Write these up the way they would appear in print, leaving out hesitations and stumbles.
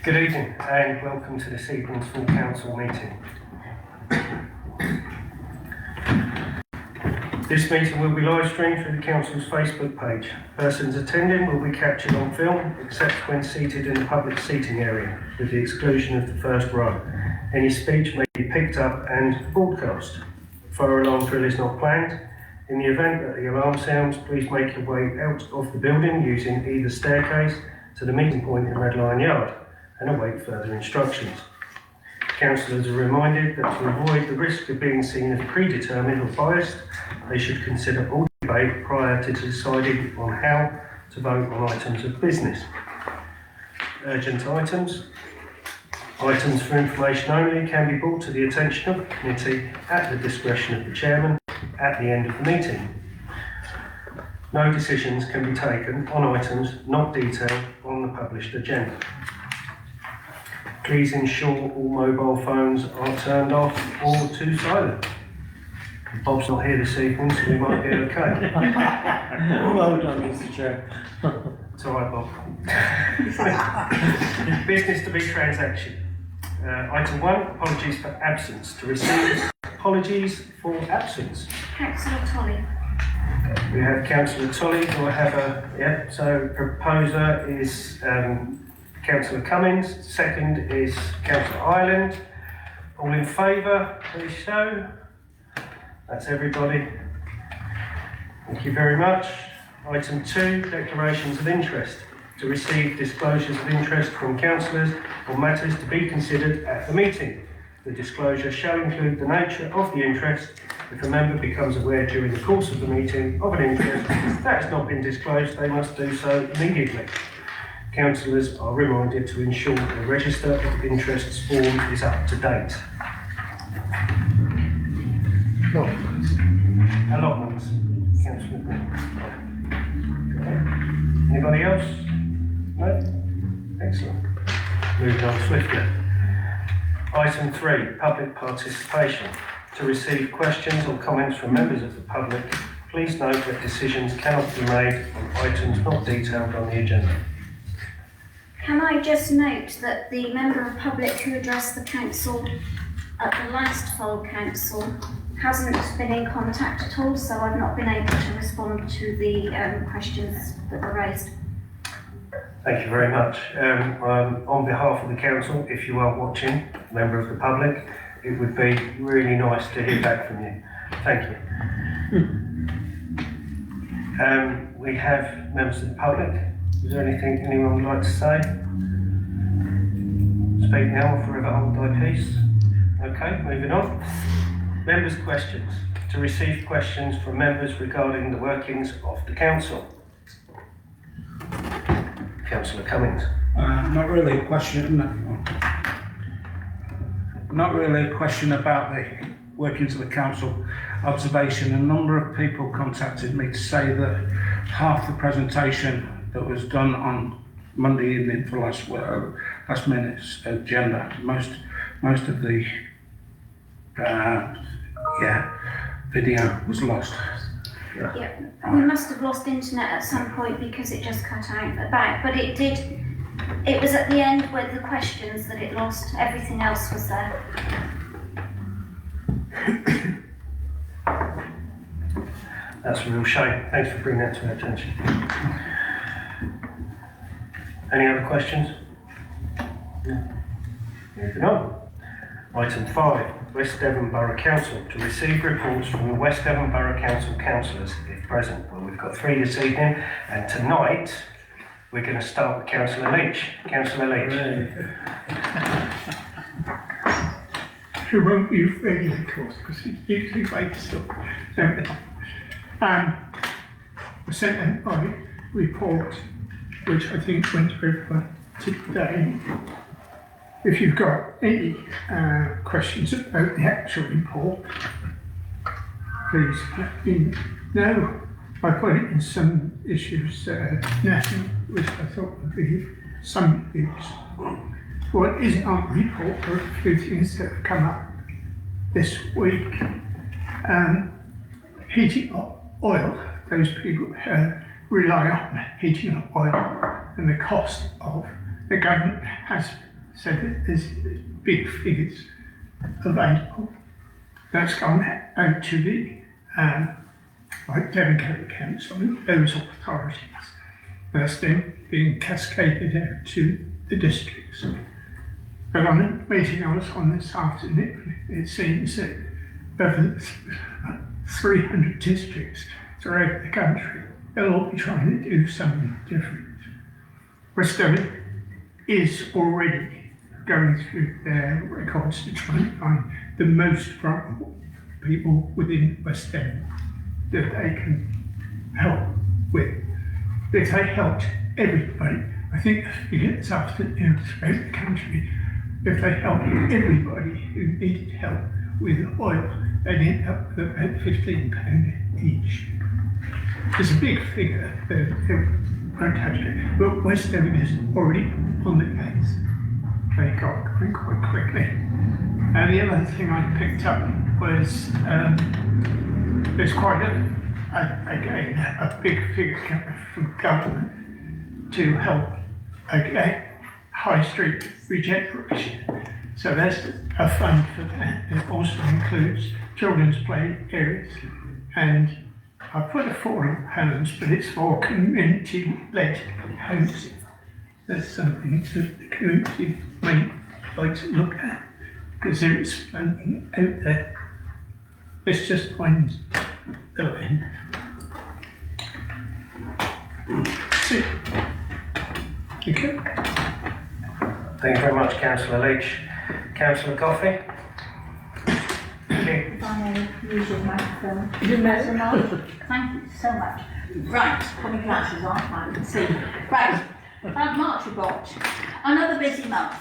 Good evening and welcome to this evening's full council meeting. This meeting will be live streamed through the council's Facebook page. Persons attending will be captured on film except when seated in the public seating area, with the exclusion of the first row. Any speech may be picked up and broadcast. Fire alarm drill is not planned. In the event that the alarm sounds, please make your way out of the building using either staircase to the meeting point in Red Lion Yard and await further instructions. Councillors are reminded that to avoid the risk of being seen as predetermined or biased, they should consider all debate prior to deciding on how to vote on items of business. Urgent items. Items for information only can be brought to the attention of the committee at the discretion of the chairman at the end of the meeting. No decisions can be taken on items not detailed on the published agenda. Please ensure all mobile phones are turned off or to silent. Bob's not here this evening, so we might be okay. Well done, Mr. Chair. It's all right, Bob. Business to be transaction. Item 1, apologies for absence. To receive apologies for absence. Councillor Tolley. We have Councillor Tolley. Do I have a... Yeah, so proposer is Councillor Cummins. Second is Councillor Ireland. All in favour, please show. That's everybody. Thank you very much. Item 2, declarations of interest. To receive disclosures of interest from councillors on matters to be considered at the meeting. The disclosure shall include the nature of the interest. If a member becomes aware during the course of the meeting of an interest that has not been disclosed, they must do so immediately. Councillors are reminded to ensure the register of interests form is up to date. Allotments. Councillor Green. Anybody else? No? Excellent. Moving on swiftly. Item 3, public participation. To receive questions or comments from members of the public, please note that decisions cannot be made on items not detailed on the agenda. Can I just note that the member of public who addressed the council at the last full council hasn't been in contact at all, so I've not been able to respond to the questions that were raised. Thank you very much. On behalf of the council, if you are watching, member of the public, it would be really nice to hear back from you. Thank you. We have members of the public. Is there anything anyone would like to say? Speak now or forever hold thy peace. Okay, moving on. Members' questions. To receive questions from members regarding the workings of the council. Councillor Cummins. Not really a question. Not really a question about the workings of the council. Observation. A number of people contacted me to say that half the presentation that was done on Monday evening for last minute's agenda, most of the video was lost. Yeah, we must have lost internet at some point because it just cut out about, but it was at the end with the questions that it lost. Everything else was there. That's a real shame. Thanks for bringing that to our attention. Any other questions? No. Moving on. Item 5, West Devon Borough Council. To receive reports from the West Devon Borough Council councillors, if present. Well, we've got 3 this evening, and tonight we're going to start with Councillor Leach. Councillor Leach. It won't be very close because it's usually right stuff. I sent out my report, which I think went to everyone today. If you've got any questions about the actual report, please let me know. I put it in some issues now, which I thought would be some use. What isn't on the report are a few things that have come up this week. Heating oil, those people rely on heating oil, and the cost of the government has so that there's big figures available. That's gone out to the like Devon County Council and those authorities. That's then being cascaded out to the districts. But on a meeting I was on this afternoon, it seems that over 300 districts throughout the country, they'll all be trying to do something different. West Devon is already going through their records to try and find the most vulnerable people within West Devon that they can help with. If they helped everybody, I think the figure this afternoon throughout the country, if they helped everybody who needed help with oil, they'd end up with about £15 each. It's a big figure, they won't touch it, but West Devon is already on the case. They got going quite quickly. And the other thing I picked up was there's quite a big figure coming from government to help high street regeneration. So there's a fund for that. It also includes children's play areas, and I put affordable homes, but it's for community-led housing. That's something that the community may like to look at, because there is funding out there. It's just one going. See. Okay. Thank you very much, Councillor Leach. Councillor Coffey? If I may use your microphone. Thank you so much. Right, put my glasses on, I can see. Right, March report. Another busy month.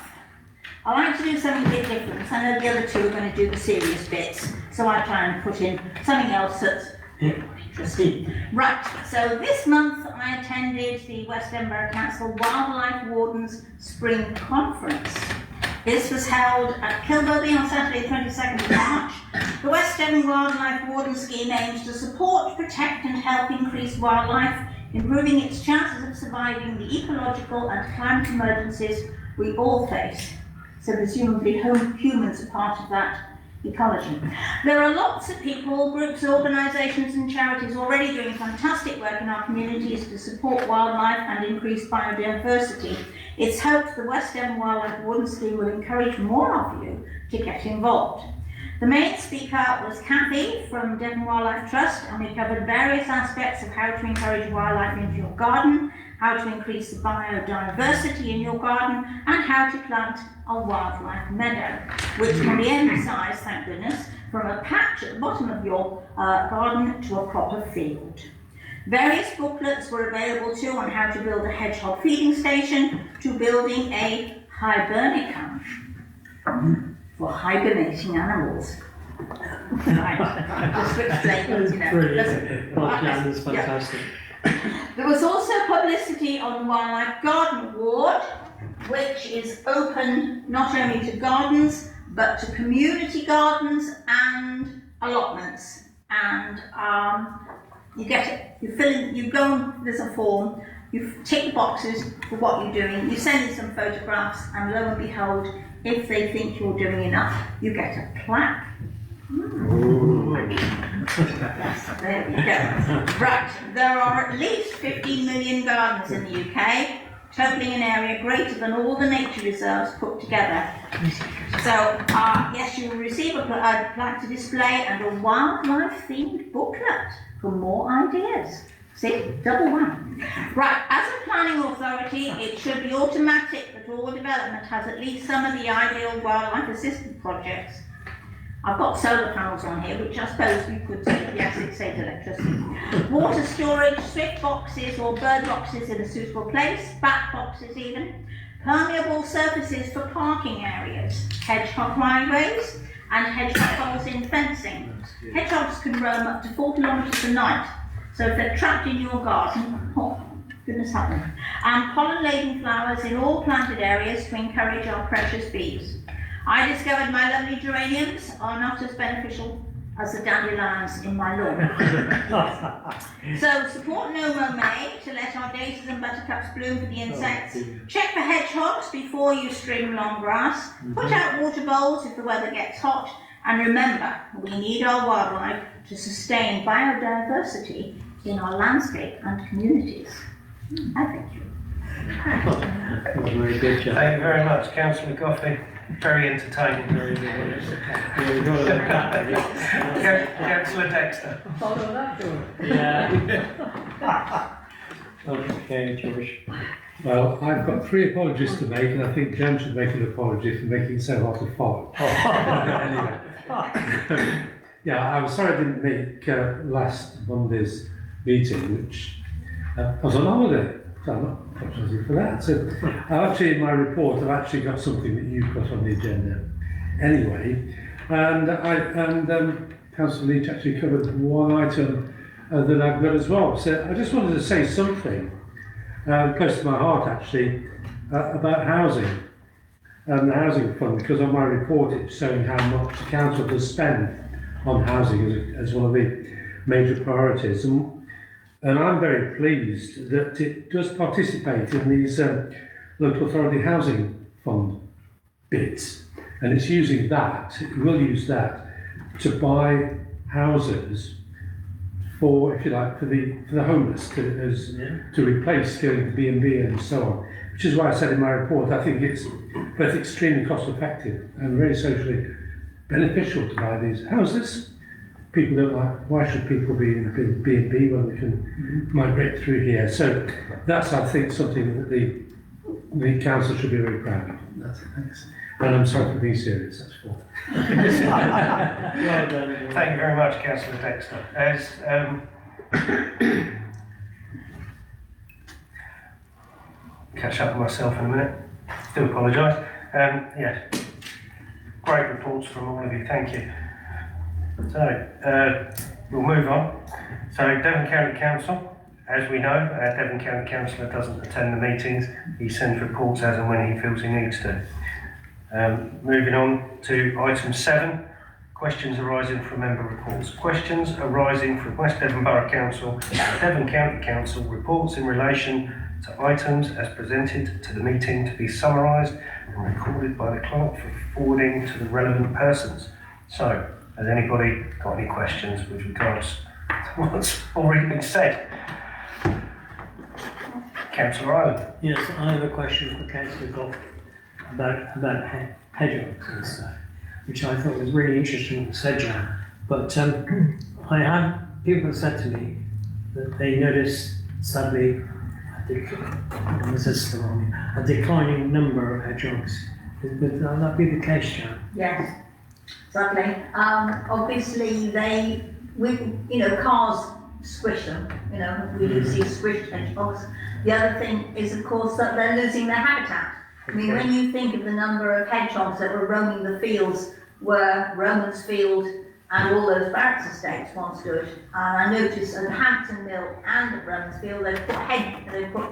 I like to do something a bit different. I know the other two are going to do the serious bits, so I try and put in something else that's interesting. Right, so this month I attended the West Edinburgh Council Wildlife Wardens Spring Conference. This was held at Kilbogey on Saturday, 22nd of March. The West Devon Wildlife Warden Scheme aims to support, protect and help increase wildlife, improving its chances of surviving the ecological and climate emergencies we all face. So presumably humans are part of that ecology. There are lots of people, groups, organisations and charities already doing fantastic work in our communities to support wildlife and increase biodiversity. It's hoped the West Devon Wildlife Warden Scheme will encourage more of you to get involved. The main speaker was Kathy from Devon Wildlife Trust, and we covered various aspects of how to encourage wildlife into your garden, how to increase the biodiversity in your garden, and how to plant a wildlife meadow, which can be emphasised, thank goodness, from a patch at the bottom of your garden to a proper field. Various booklets were available too on how to build a hedgehog feeding station, to building a hibernicum for hibernating animals. Right, just to explain, you know. Brilliant. That is fantastic. There was also publicity on the Wildlife Garden Award, which is open not only to gardens, but to community gardens and allotments. And you get it, you fill in, you go on, there's a form, you tick the boxes for what you're doing, you send in some photographs, and lo and behold, if they think you're doing enough, you get a plaque. Yes, there we go. Right, there are at least 15 million gardens in the UK, totaling an area greater than all the nature reserves put together. So, yes, you will receive a plaque to display and a wildlife-themed booklet for more ideas. See, double one. Right, as a planning authority, it should be automatic that all development has at least some of the ideal wildlife assisted projects. I've got solar panels on here, which I suppose you could say, yes, it saves electricity. Water storage, swift boxes or bird boxes in a suitable place, bat boxes even. Permeable surfaces for parking areas, hedgehog highways, and hedgehog holes in fencing. Hedgehogs can roam up to 4 kilometres a night, so if they're trapped in your garden, oh, goodness help them. And pollen-laden flowers in all planted areas to encourage our precious bees. I discovered my lovely geraniums are not as beneficial as the dandelions in my lawn. So support No Mow May to let our daisies and buttercups bloom for the insects. Check for hedgehogs before you stream long grass. Put out water bowls if the weather gets hot. And remember, we need our wildlife to sustain biodiversity in our landscape and communities. I thank you. Very good job. Thank you very much, Councillor Goffey. Very entertaining. Very good. Yeah, we've got a little cat with it. Councillor Dexter. Follow that door. Yeah. Okay, George. Well, I've got 3 apologies to make, and I think Jan should make an apology for making it so hard to follow. Anyway. Yeah, I'm sorry I didn't make last Monday's meeting, which I was on holiday, so I'm not apologising for that. So, actually, in my report, I've actually got something that you've got on the agenda. Anyway, and Councillor Leach actually covered one item that I've got as well. So I just wanted to say something close to my heart, actually, about housing. The housing fund, because on my report it's showing how much the council does spend on housing as one of the major priorities, and I'm very pleased that it does participate in these local authority housing fund bids, and it's using that, it will use that to buy houses for, if you like, for the homeless to replace going to B&B and so on. Which is why I said in my report, I think it's both extremely cost effective and very socially beneficial to buy these houses. People don't like, why should people be in B&B when they can migrate through here? So that's, I think, something that the council should be very proud of. That's it, thanks. And I'm sorry for being serious, that's all. Well done. Thank you very much, Councillor Dexter. As catch up with myself in a minute. Do apologise. Yeah, great reports from all of you. Thank you. So we'll move on. So Devon County Council, as we know, Devon County Councillor doesn't attend the meetings. He sends reports as and when he feels he needs to. Moving on to item 7, questions arising from member reports. Questions arising from West Devon Borough Council, Devon County Council reports in relation to items as presented to the meeting to be summarised and recorded by the clerk for forwarding to the relevant persons. So, has anybody got any questions with regards to what's already been said? Councillor Ireland. Yes, I have a question for Councillor Goff about hedgehogs and stuff, which I thought was really interesting what you said, Jan. But I have people said to me that they noticed sadly a declining number of hedgehogs. Would that be the case, Jan? Yes, sadly. Obviously, cars squish them. We do see squished hedgehogs. The other thing is, of course, that they're losing their habitat. I mean, when you think of the number of hedgehogs that were roaming the fields where Romans Field and all those barracks estates once stood, and I noticed at Hampton Mill and at Romans Field they've put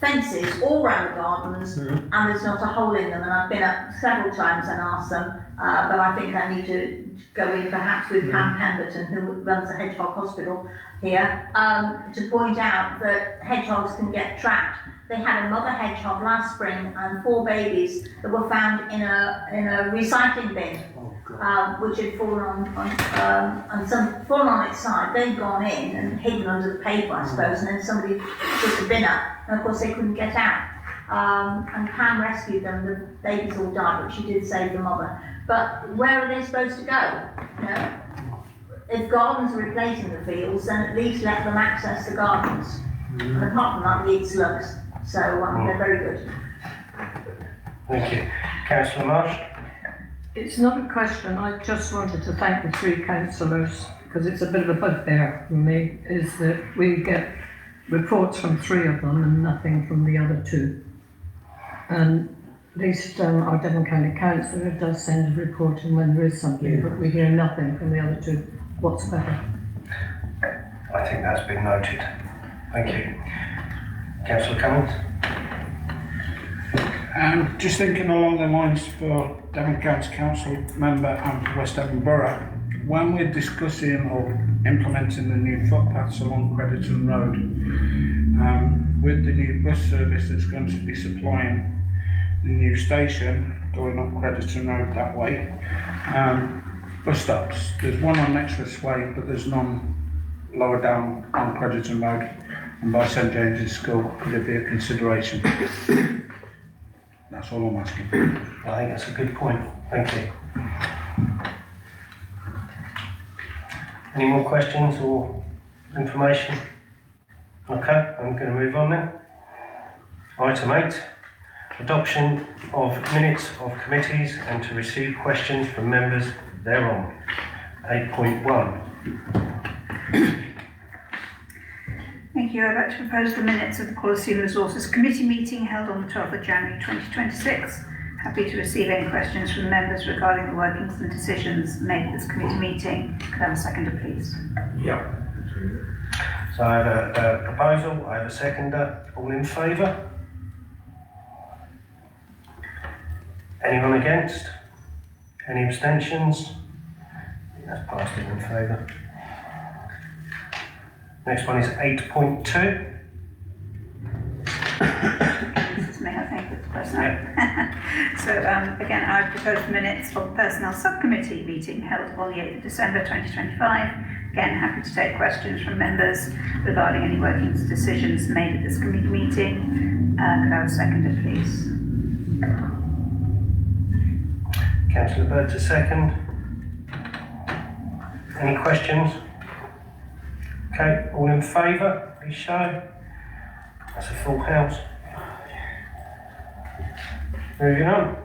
fences all around the gardens, and there's not a hole in them. And I've been up several times and asked them, but I think I need to go in perhaps with Pam Pemberton, who runs the Hedgehog Hospital here, to point out that hedgehogs can get trapped. They had a mother hedgehog last spring and 4 babies that were found in a recycling bin, which had fallen on its side. They'd gone in and hidden under the paper, I suppose, and then somebody took the bin up, and of course they couldn't get out. And Pam rescued them. The babies all died, but she did save the mother. But where are they supposed to go? If gardens are replacing the fields, then at least let them access the gardens. And apart from that, they eat slugs. So they're very good. Thank you. Councillor Marsh. It's not a question, I just wanted to thank the 3 councillors, because it's a bit of a bugbear for me, is that we get reports from 3 of them and nothing from the other 2. And at least our Devon County Councillor does send a report in when there is something, but we hear nothing from the other 2 whatsoever. I think that's been noted. Thank you. Councillor Cummins. Just thinking along the lines for Devon County Council member and for West Devon Borough, when we're discussing or implementing the new footpaths along Crediton Road, with the new bus service that's going to be supplying the new station going up Crediton Road that way. Bus stops. There's one on Express Way, but there's none lower down on Crediton Road and by St James's School. Could it be a consideration? That's all I'm asking. I think that's a good point. Thank you. Any more questions or information? Okay, I'm going to move on then. Item 8, adoption of minutes of committees and to receive questions from members thereon. 8.1. Thank you. I'd like to propose the minutes of the Quality and Resources Committee meeting held on the 12th of January 2026. Happy to receive any questions from members regarding the workings and decisions made at this committee meeting. Could I have a seconder, please? Yeah. So I have a proposal, I have a seconder. All in favour? Anyone against? Any abstentions? That's passed in favour. Next one is 8.2. This is me, I think, with the personnel. So again, I propose the minutes of the Personnel Subcommittee meeting held on the 8th of December 2025. Again, happy to take questions from members regarding any workings and decisions made at this committee meeting. Could I have a seconder, please? Councillor Bird to second. Any questions? Okay, all in favour, please show. That's a full house. Moving on.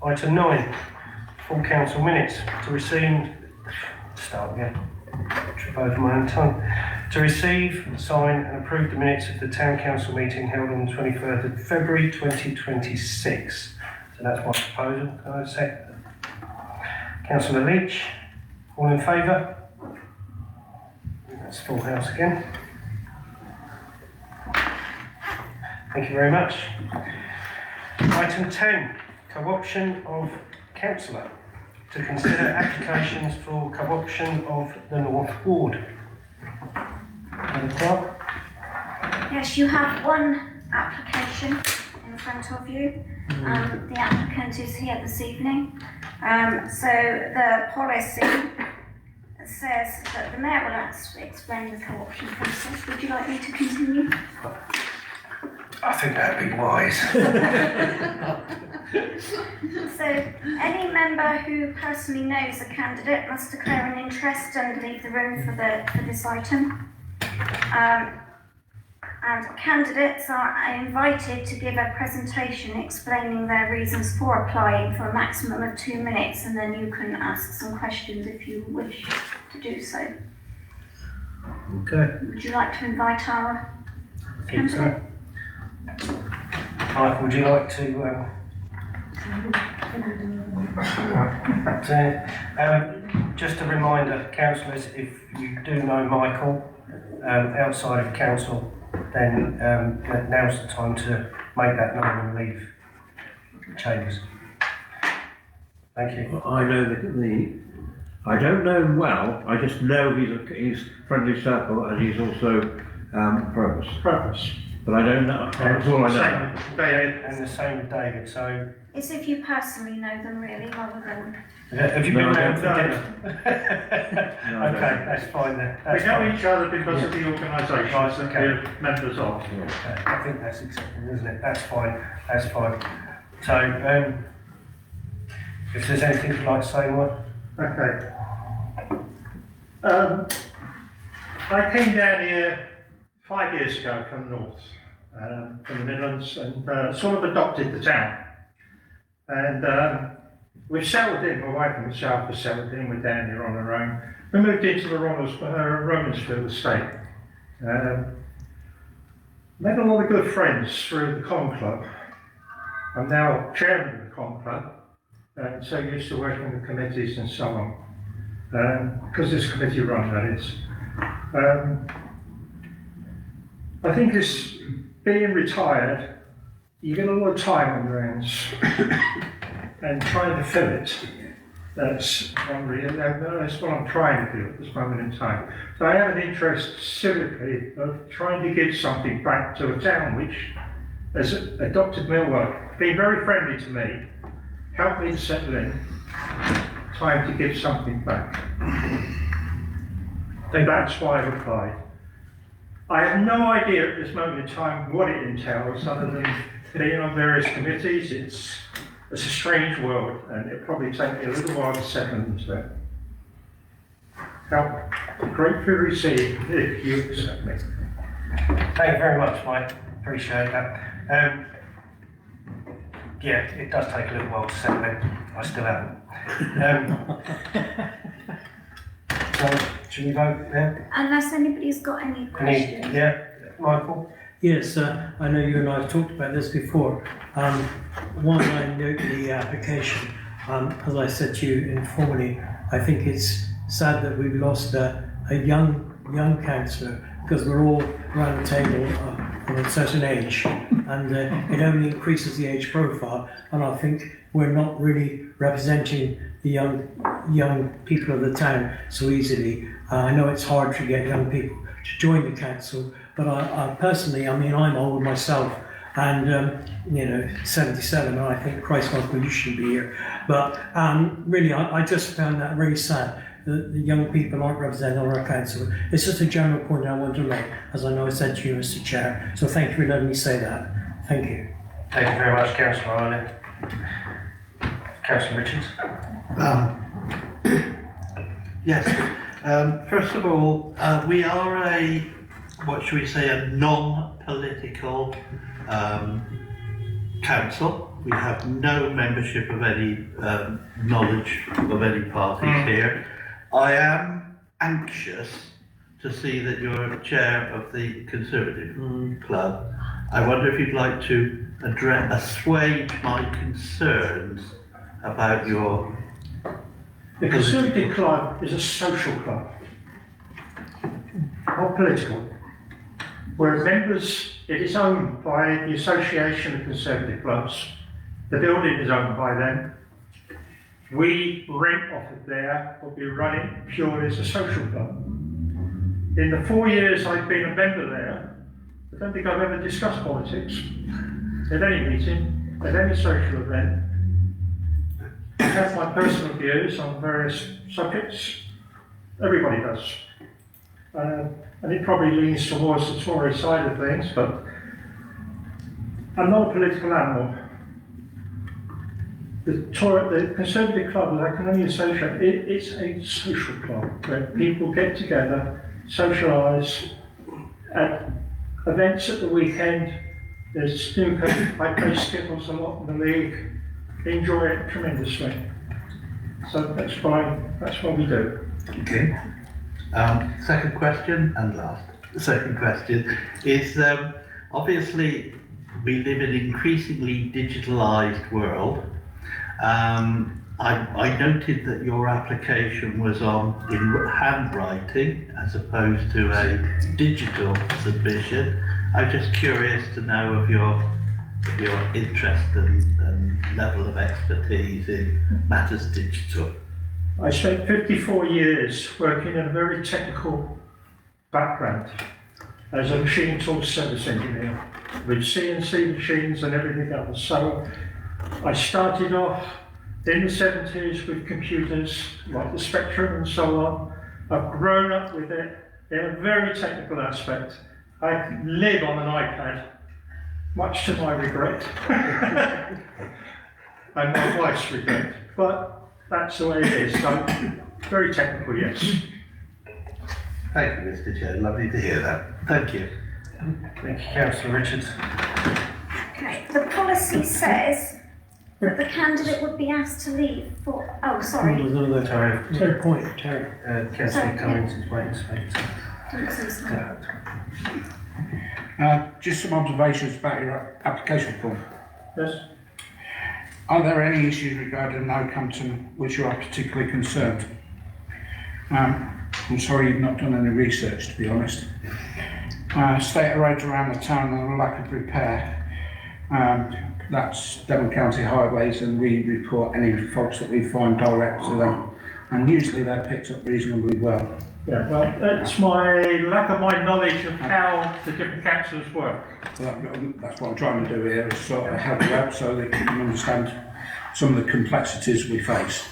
Item 9, full council minutes to receive. Start again. Trip over my own tongue. To receive, sign and approve the minutes of the Town Council meeting held on the 23rd of February 2026. So that's my proposal. Can I have a second? Councillor Leach, all in favour? That's full house again. Thank you very much. Item 10, co-option of councillor. To consider applications for co-option of the North Ward. Madam Clerk? Yes, you have one application in front of you. The applicant is here this evening. So the policy says that the mayor will explain the co-option process. Would you like me to continue? I think that'd be wise. So any member who personally knows a candidate must declare an interest and leave the room for this item. And candidates are invited to give a presentation explaining their reasons for applying for a maximum of 2 minutes, and then you can ask some questions if you wish to do so. Okay. Would you like to invite our I think so. Michael, would you like to just a reminder, councillors, if you do know Michael outside of council, then now's the time to make that known and leave the chambers. Thank you. Well, I know I don't know him well, I just know he's friendly circle and he's also purpose. But I don't know, that's all I know. And the same with David, so... It's if you personally know them really, rather than... have you been No, round for no. dinner? No, Okay, that's fine then. We That's know fine. each other because of the organisations Right, that okay. we're members of. Okay, I think that's acceptable, isn't it? That's fine, that's fine. So, if there's anything you'd like to say, Mike? Okay. I came down here 5 years ago from north, from the Midlands, and sort of adopted the town. And we've settled in, my wife and myself have settled in, we're down here on our own. We moved into the Romansfield estate. Made a lot of good friends through the Common Club. I'm now chairman of the Common Club, and so used to working with committees and so on, because this committee run, that is. I think it's being retired, you get a lot of time on your hands and trying to fill it. That's what I'm trying to do at this moment in time. So I have an interest civically of trying to give something back to a town which has adopted Millwall, been very friendly to me, helped me to settle in, time to give something back. That's why I replied. I have no idea at this moment in time what it entails, other than being on various committees. It's a strange world, and it'll probably take me a little while to settle into it. Help, gratefully receive if you accept me. Thank you very much, Mike. Appreciate that. Yeah, it does take a little while to settle in. I still haven't. So, should we vote now? Unless anybody's got any questions. Yeah, Michael? Yes, I know you and I have talked about this before. While I note the application, as I said to you informally, I think it's sad that we've lost a young councillor, because we're all around the table of a certain age, and it only increases the age profile, and I think we're not really representing the young people of the town so easily. I know it's hard to get young people to join the council, but I personally, I mean, I'm old myself, and 77, and I think, Christ, Michael, you shouldn't be here. But really, I just found that really sad that the young people aren't represented on our council. It's just a general point I want to make, as I know I said to you, Mr. Chair. So thank you for letting me say that. Thank you. Thank you very much, Councillor Ireland. Councillor Richards? Yes. First of all, we are a non-political council. We have no membership of any knowledge of any parties here. I am anxious to see that you're chair of the Conservative Club. I wonder if you'd like to assuage my concerns about your... The Conservative Club is a social club, not political, where members, it is owned by the Association of Conservative Clubs. The building is owned by them. We rent off of there, but we run it purely as a social club. In the 4 years I've been a member there, I don't think I've ever discussed politics at any meeting, at any social event. I have my personal views on various subjects. Everybody does. And it probably leans towards the Tory side of things, but I'm not a political animal. The Conservative Club, as I can only associate, it's a social club where people get together, socialise, at events at the weekend. There's snooker, I play skittles a lot in the league, enjoy it tremendously. So that's what we do. Okay. Second question and last. The second question is, obviously we live in an increasingly digitalised world. I noted that your application was in handwriting as opposed to a digital submission. I'm just curious to know of your interest and level of expertise in matters digital. I spent 54 years working in a very technical background as a machine tool service engineer with CNC machines and everything else. So I started off in the 70s with computers like the Spectrum and so on. I've grown up with it in a very technical aspect. I live on an iPad, much to my regret, and my wife's regret, but that's the way it is. So, very technical, yes. Thank you, Mr. Chair. Lovely to hear that. Thank you. Thank you, Councillor Richards. Okay, the policy says that the candidate would be asked to leave for, oh, sorry. There's another point, Terry. Councillor Cummings is waiting to speak. Didn't see so. Just some observations about your application form. Yes. Are there any issues regarding Northampton which you are particularly concerned? I'm sorry you've not done any research, to be honest. State of roads around the town and a lack of repair. That's Devon County Highways, and we report any faults that we find direct to them, and usually they're picked up reasonably well. Yeah, well, that's my lack of my knowledge of how the different councils work. So that's what I'm trying to do here, is sort of help you out so that you can understand some of the complexities we face.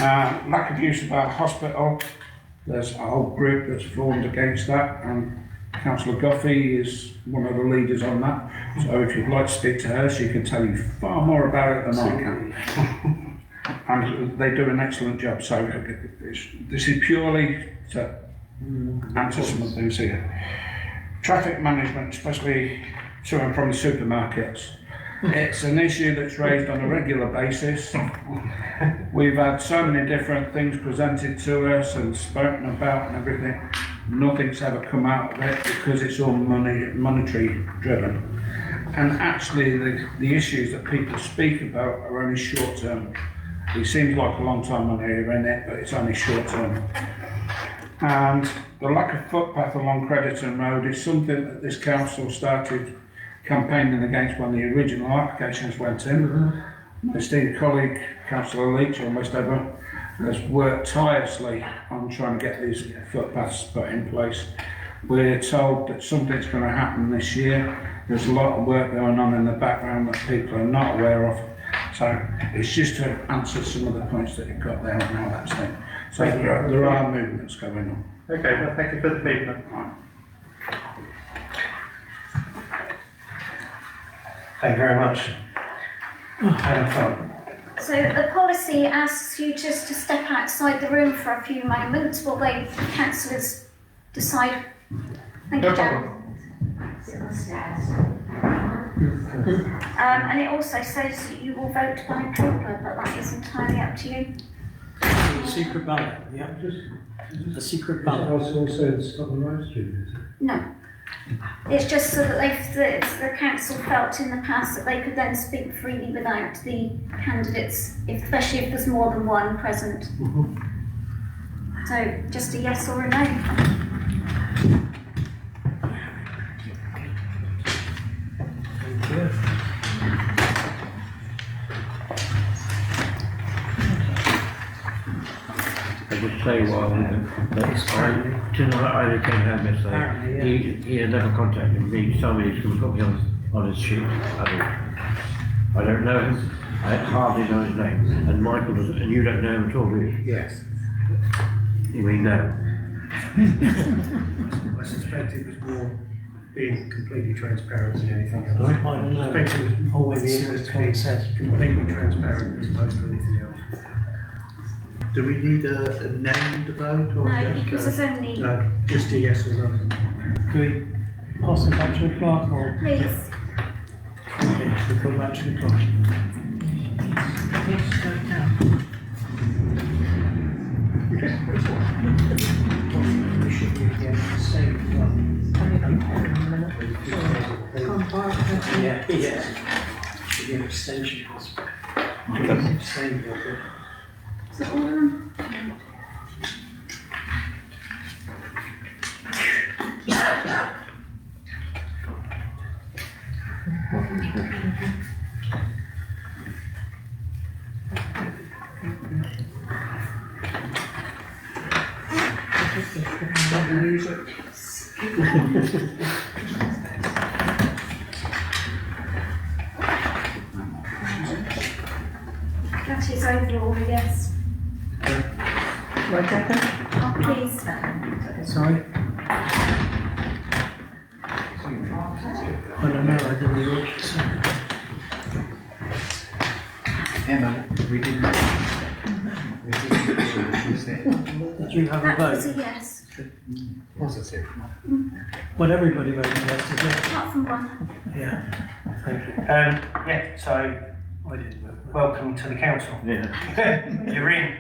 Lack of use of our hospital, there's a whole group that's formed against that, and Councillor Guffey is one of the leaders on that. So if you'd like to speak to her, she can tell you far more about it than I can. And they do an excellent job, so this is purely to answer some of the things here. Traffic management, especially to and from the supermarkets. It's an issue that's raised on a regular basis. We've had so many different things presented to us and spoken about and everything. Nothing's ever come out of it because it's all monetary driven. And actually the issues that people speak about are only short term. It seems like a long time money in it, but it's only short term. And the lack of footpath along Crediton Road is something that this council started campaigning against when the original applications went in. My esteemed colleague, Councillor Leach, almost ever, has worked tirelessly on trying to get these footpaths put in place. We're told that something's going to happen this year. There's a lot of work going on in the background that people are not aware of. So it's just to answer some of the points that you've got there and how that's it. So there are movements going on. Okay, well, thank you for the feedback. Thank you very much. Have fun. So the policy asks you just to step outside the room for a few moments while the councillors decide. Thank you, Jan. And it also says you will vote by paper, but that is entirely up to you. Secret ballot, yeah. A secret ballot. Also in Scotland Road Street, is it? No. It's just so that the council felt in the past that they could then speak freely without the candidates, especially if there's more than one present. So just a yes or a no. I would say, well, that tonight I came home yesterday, he had never contacted me, he told me he's going to put me on his sheet. I don't know him, I hardly know his name, and Michael doesn't, and you don't know him at all, do you? Yes. You mean no? I suspect it was more being completely transparent than anything else. I don't know. I suspect it was Always always to be completely transparent as opposed to anything else. Do we need a named vote or? No, just, because there's only, No, just a yes or no. Do we pass it back to the clerk or? please. We go back to the clerk. We should be again the same one. Yeah, yeah. Should be an extension possible. Same, Is it all of them? That is overall, yes. Oh, please. Sorry? I don't know, I didn't look. Emma, we didn't. Did you have a That was a vote? yes, Positive. Well, everybody voted yes, did they? apart from one. Yeah, thank you. Yeah, so I didn't vote. welcome to the council. Yeah. You're in.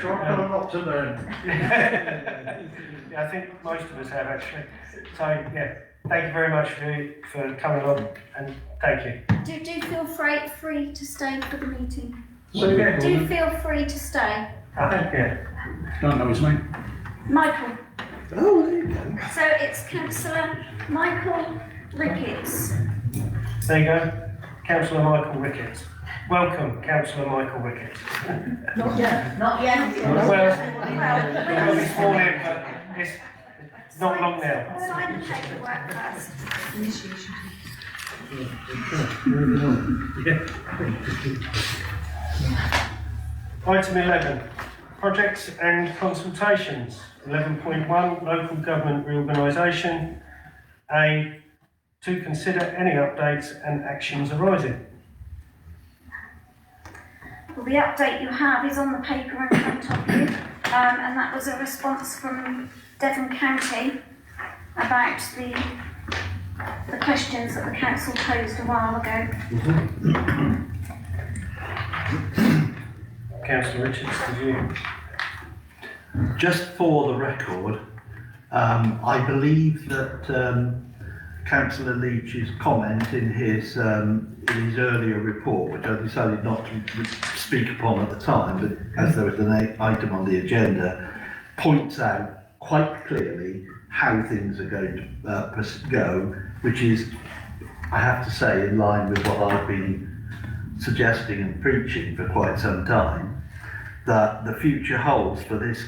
Sure, I've got a lot to learn. Yeah, I think most of us have actually. So yeah, thank you very much for coming on and thank you. Do feel free to stay for the meeting. So, yeah, Do feel free to stay. thank you. Don't know his name. Michael. Oh, there you go. So it's Councillor Michael Ricketts. There you go. Councillor Michael Ricketts. Welcome, Councillor Michael Ricketts. Not yet. Not yet. Well, you'll be sworn in, but it's not long now. Sign the paperwork first. Item 11, projects and consultations. 11.1, local government reorganisation. A, to consider any updates and actions arising. Well, the update you have is on the paper in front of you, and that was a response from Devon County about the questions that the council posed a while ago. Councillor Richards, to you. Just for the record, I believe that Councillor Leach's comment in his earlier report, which I decided not to speak upon at the time, but as there was an item on the agenda, points out quite clearly how things are going to go, which is, I have to say, in line with what I've been suggesting and preaching for quite some time, that the future holds for this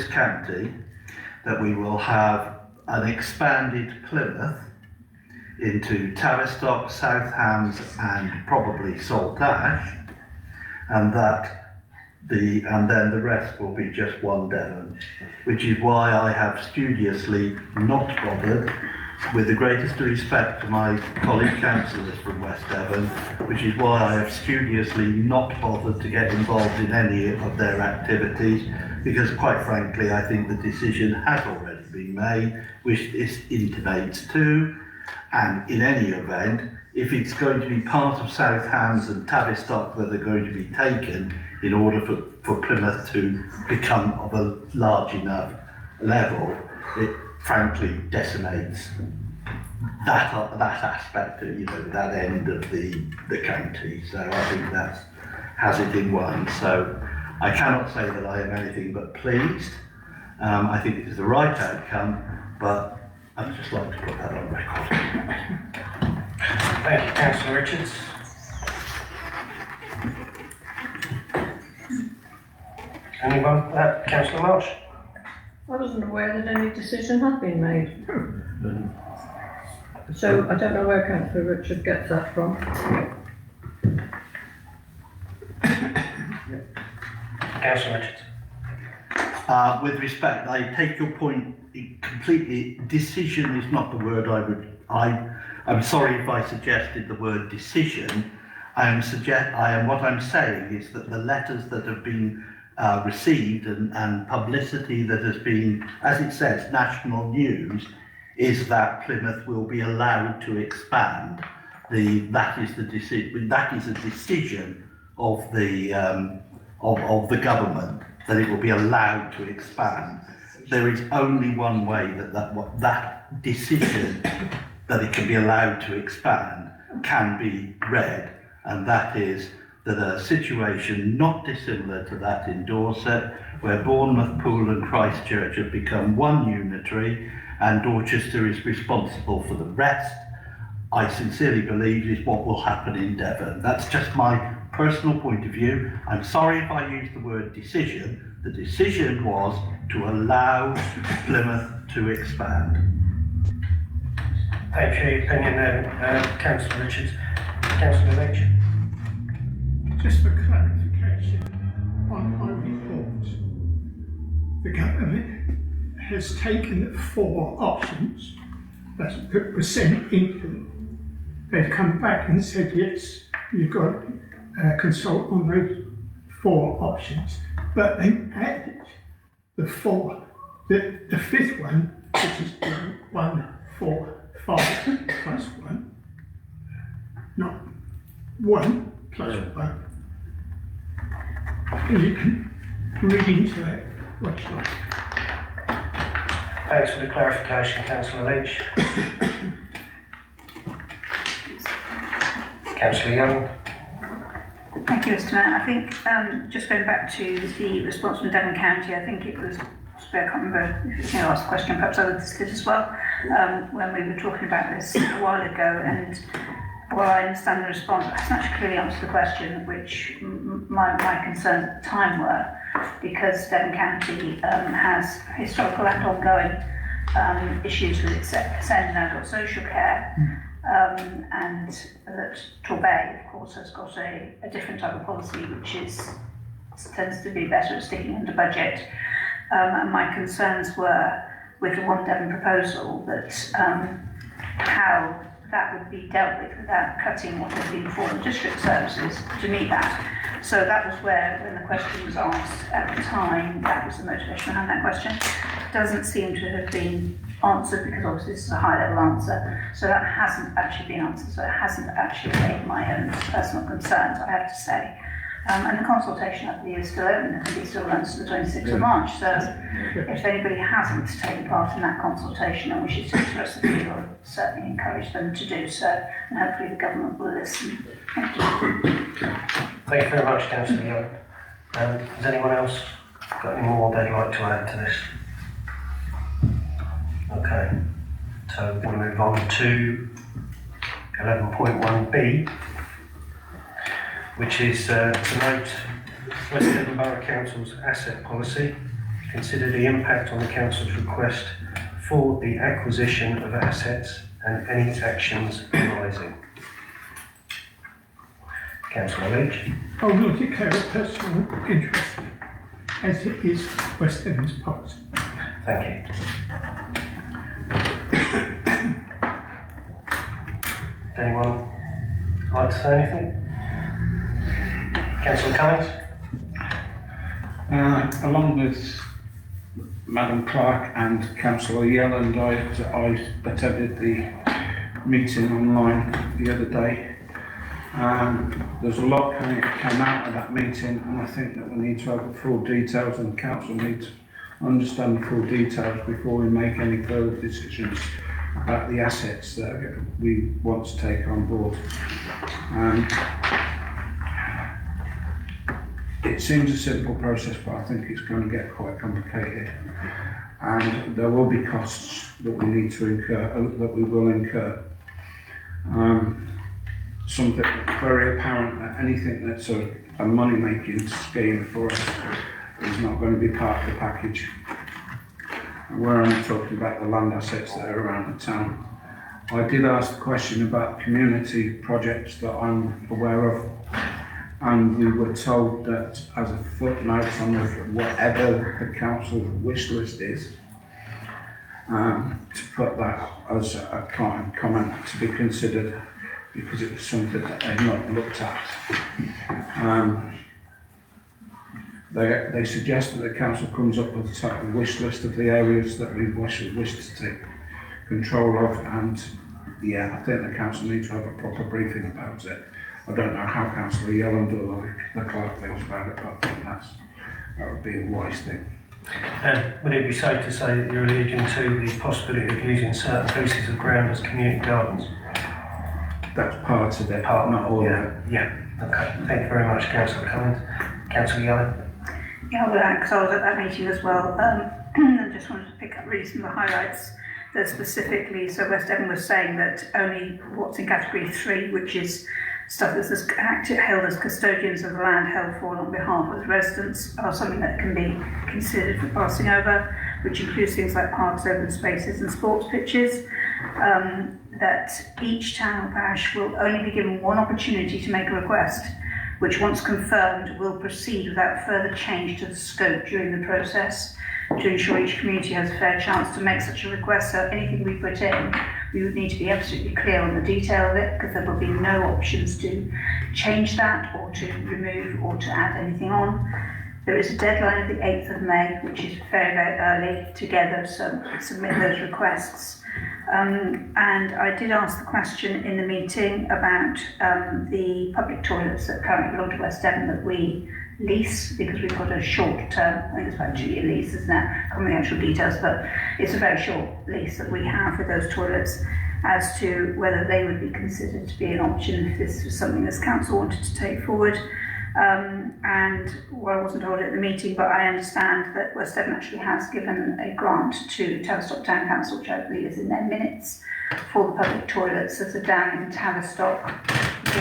county, that we will have an expanded Plymouth into Tavistock, South Hams and probably Saltash, and then the rest will be just one Devon, which is why I have studiously not bothered, with the greatest respect to my colleague councillors from West Devon, which is why I have studiously not bothered to get involved in any of their activities, because quite frankly I think the decision has already been made, which this intimates too. And in any event, if it's going to be part of South Hams and Tavistock that are going to be taken in order for Plymouth to become of a large enough level, it frankly decimates that aspect of, that end of the county. So I think that has it in one. So I cannot say that I am anything but pleased. I think it is the right outcome, but I'd just like to put that on record. Thank you, Councillor Richards. Anyone? Councillor Marsh. I wasn't aware that any decision had been made. So I don't know where Councillor Richard gets that from. Councillor Richards. With respect, I take your point completely. Decision is not the word I'm sorry if I suggested the word decision. What I'm saying is that the letters that have been received and publicity that has been, as it says, national news, is that Plymouth will be allowed to expand. That is a decision of the government, that it will be allowed to expand. There is only one way that decision that it can be allowed to expand can be read, and that is that a situation not dissimilar to that in Dorset, where Bournemouth, Poole and Christchurch have become one unitary and Dorchester is responsible for the rest, I sincerely believe is what will happen in Devon. That's just my personal point of view. I'm sorry if I used the word decision. The decision was to allow Plymouth to expand. Thank you for your opinion there, Councillor Richards. Councillor Leach. Just for clarification, on my report, the government has taken the 4 options that were sent into them. They've come back and said, yes, you've got to consult on those 4 options. But they added the 4, the 5th one, which is 1, 4, 5 plus 1, not 1 plus 1. And you can read into it what you like. Thanks for the clarification, Councillor Leach. Councillor Young. Thank you, Mr. Mayor. I think just going back to the response from Devon County, I think it was, I can't remember if you asked the question, perhaps others did as well, when we were talking about this a while ago, and well, I understand the response, but hasn't actually clearly answered the question, which my concerns at the time were, because Devon County has historical and ongoing issues with its SEND and adult social care, and that Torbay, of course, has got a different type of policy, which tends to be better at sticking under budget. And my concerns were with the One Devon proposal that how that would be dealt with without cutting what has been former district services to meet that. So that was where, when the question was asked at the time, that was the motivation behind that question. It doesn't seem to have been answered, because obviously this is a high level answer. So that hasn't actually been answered. So it hasn't actually made my own personal concerns, I have to say. And the consultation, I believe, is still open. I think it still runs to the 26th of March. So if anybody hasn't taken part in that consultation and wishes to express their view, I'll certainly encourage them to do so. And hopefully the government will listen. Thank you. Thank you very much, Councillor Young. Has anyone else got any more they'd like to add to this? Okay, so we'll move on to 11.1b, which is to note West Devon Borough Council's asset policy, consider the impact on the council's request for the acquisition of assets and any actions arising. Councillor Leach. I will not declare a personal interest, as it is West Devon's policy. Thank you. Anyone like to say anything? Councillor Cummings? Along with Madam Clerk and Councillor Yelland, I attended the meeting online the other day. There's a lot came out of that meeting, and I think that we need to have the full details, and the council needs to understand the full details before we make any further decisions about the assets that we want to take on board. It seems a simple process, but I think it's going to get quite complicated, and there will be costs that we need to incur, that we will incur. Something very apparent that anything that's a money-making scheme for us is not going to be part of the package. We're only talking about the land assets that are around the town. I did ask the question about community projects that I'm aware of, and we were told that as a footnote on whatever the council's wish list is, to put that as a comment to be considered, because it was something that they've not looked at. They suggest that the council comes up with a type of wish list of the areas that we wish to take control of, and yeah, I think the council needs to have a proper briefing about it. I don't know how Councillor Yelland or the clerk feels about it, but I think that would be a wise thing. Would it be safe to say that you're alluding to the possibility of using certain pieces of ground as community gardens? That's part of it, not all of it. Yeah, okay. Thank you very much, Councillor Cummings. Councillor Yelland. Yeah, well, because I was at that meeting as well. I just wanted to pick up really some of the highlights that specifically, so West Devon was saying that only what's in category 3, which is stuff that's held as custodians of the land held for on behalf of the residents, are something that can be considered for passing over, which includes things like parks, open spaces and sports pitches. That each town or parish will only be given one opportunity to make a request, which once confirmed will proceed without further change to the scope during the process, to ensure each community has a fair chance to make such a request. So anything we put in, we would need to be absolutely clear on the detail of it, because there will be no options to change that or to remove or to add anything on. There is a deadline of the 8th of May, which is very, very early to submit those requests. And I did ask the question in the meeting about the public toilets that currently belong to West Devon that we lease, because we've got a short term, I think it's about a 2-year lease, isn't it? I can't remember the actual details, but it's a very short lease that we have with those toilets, as to whether they would be considered to be an option if this was something this council wanted to take forward. And well, I wasn't told at the meeting, but I understand that West Devon actually has given a grant to Tavistock Town Council, which I believe is in their minutes, for the public toilets. There's a dam in Tavistock,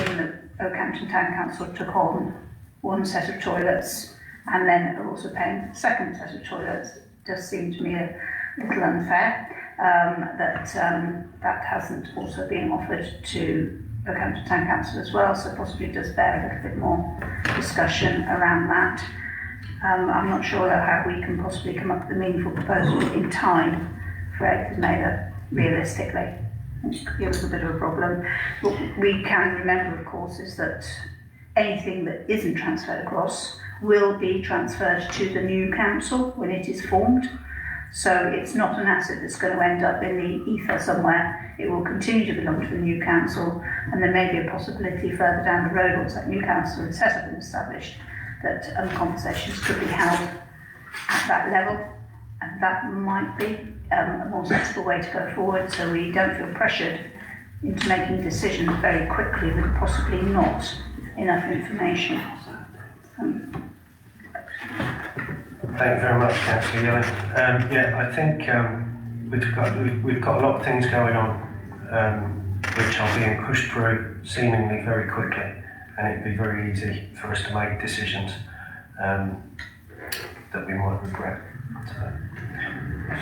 in the Oakhampton Town Council took on one set of toilets, and then are also paying a second set of toilets. It does seem to me a little unfair that hasn't also been offered to Oakhampton Town Council as well, so possibly does bear a little bit more discussion around that. I'm not sure though how we can possibly come up with a meaningful proposal in time for 8th of May, that realistically it could be a little bit of a problem. What we can remember, of course, is that anything that isn't transferred across will be transferred to the new council when it is formed. So it's not an asset that's going to end up in the ether somewhere. It will continue to belong to the new council, and there may be a possibility further down the road, once that new council is set up and established, that conversations could be held at that level, and that might be a more sensible way to go forward, so we don't feel pressured into making decisions very quickly with possibly not enough information. Thank you very much, Councillor Yelling. I think we've got a lot of things going on, which are being pushed through seemingly very quickly, and it'd be very easy for us to make decisions that we might regret.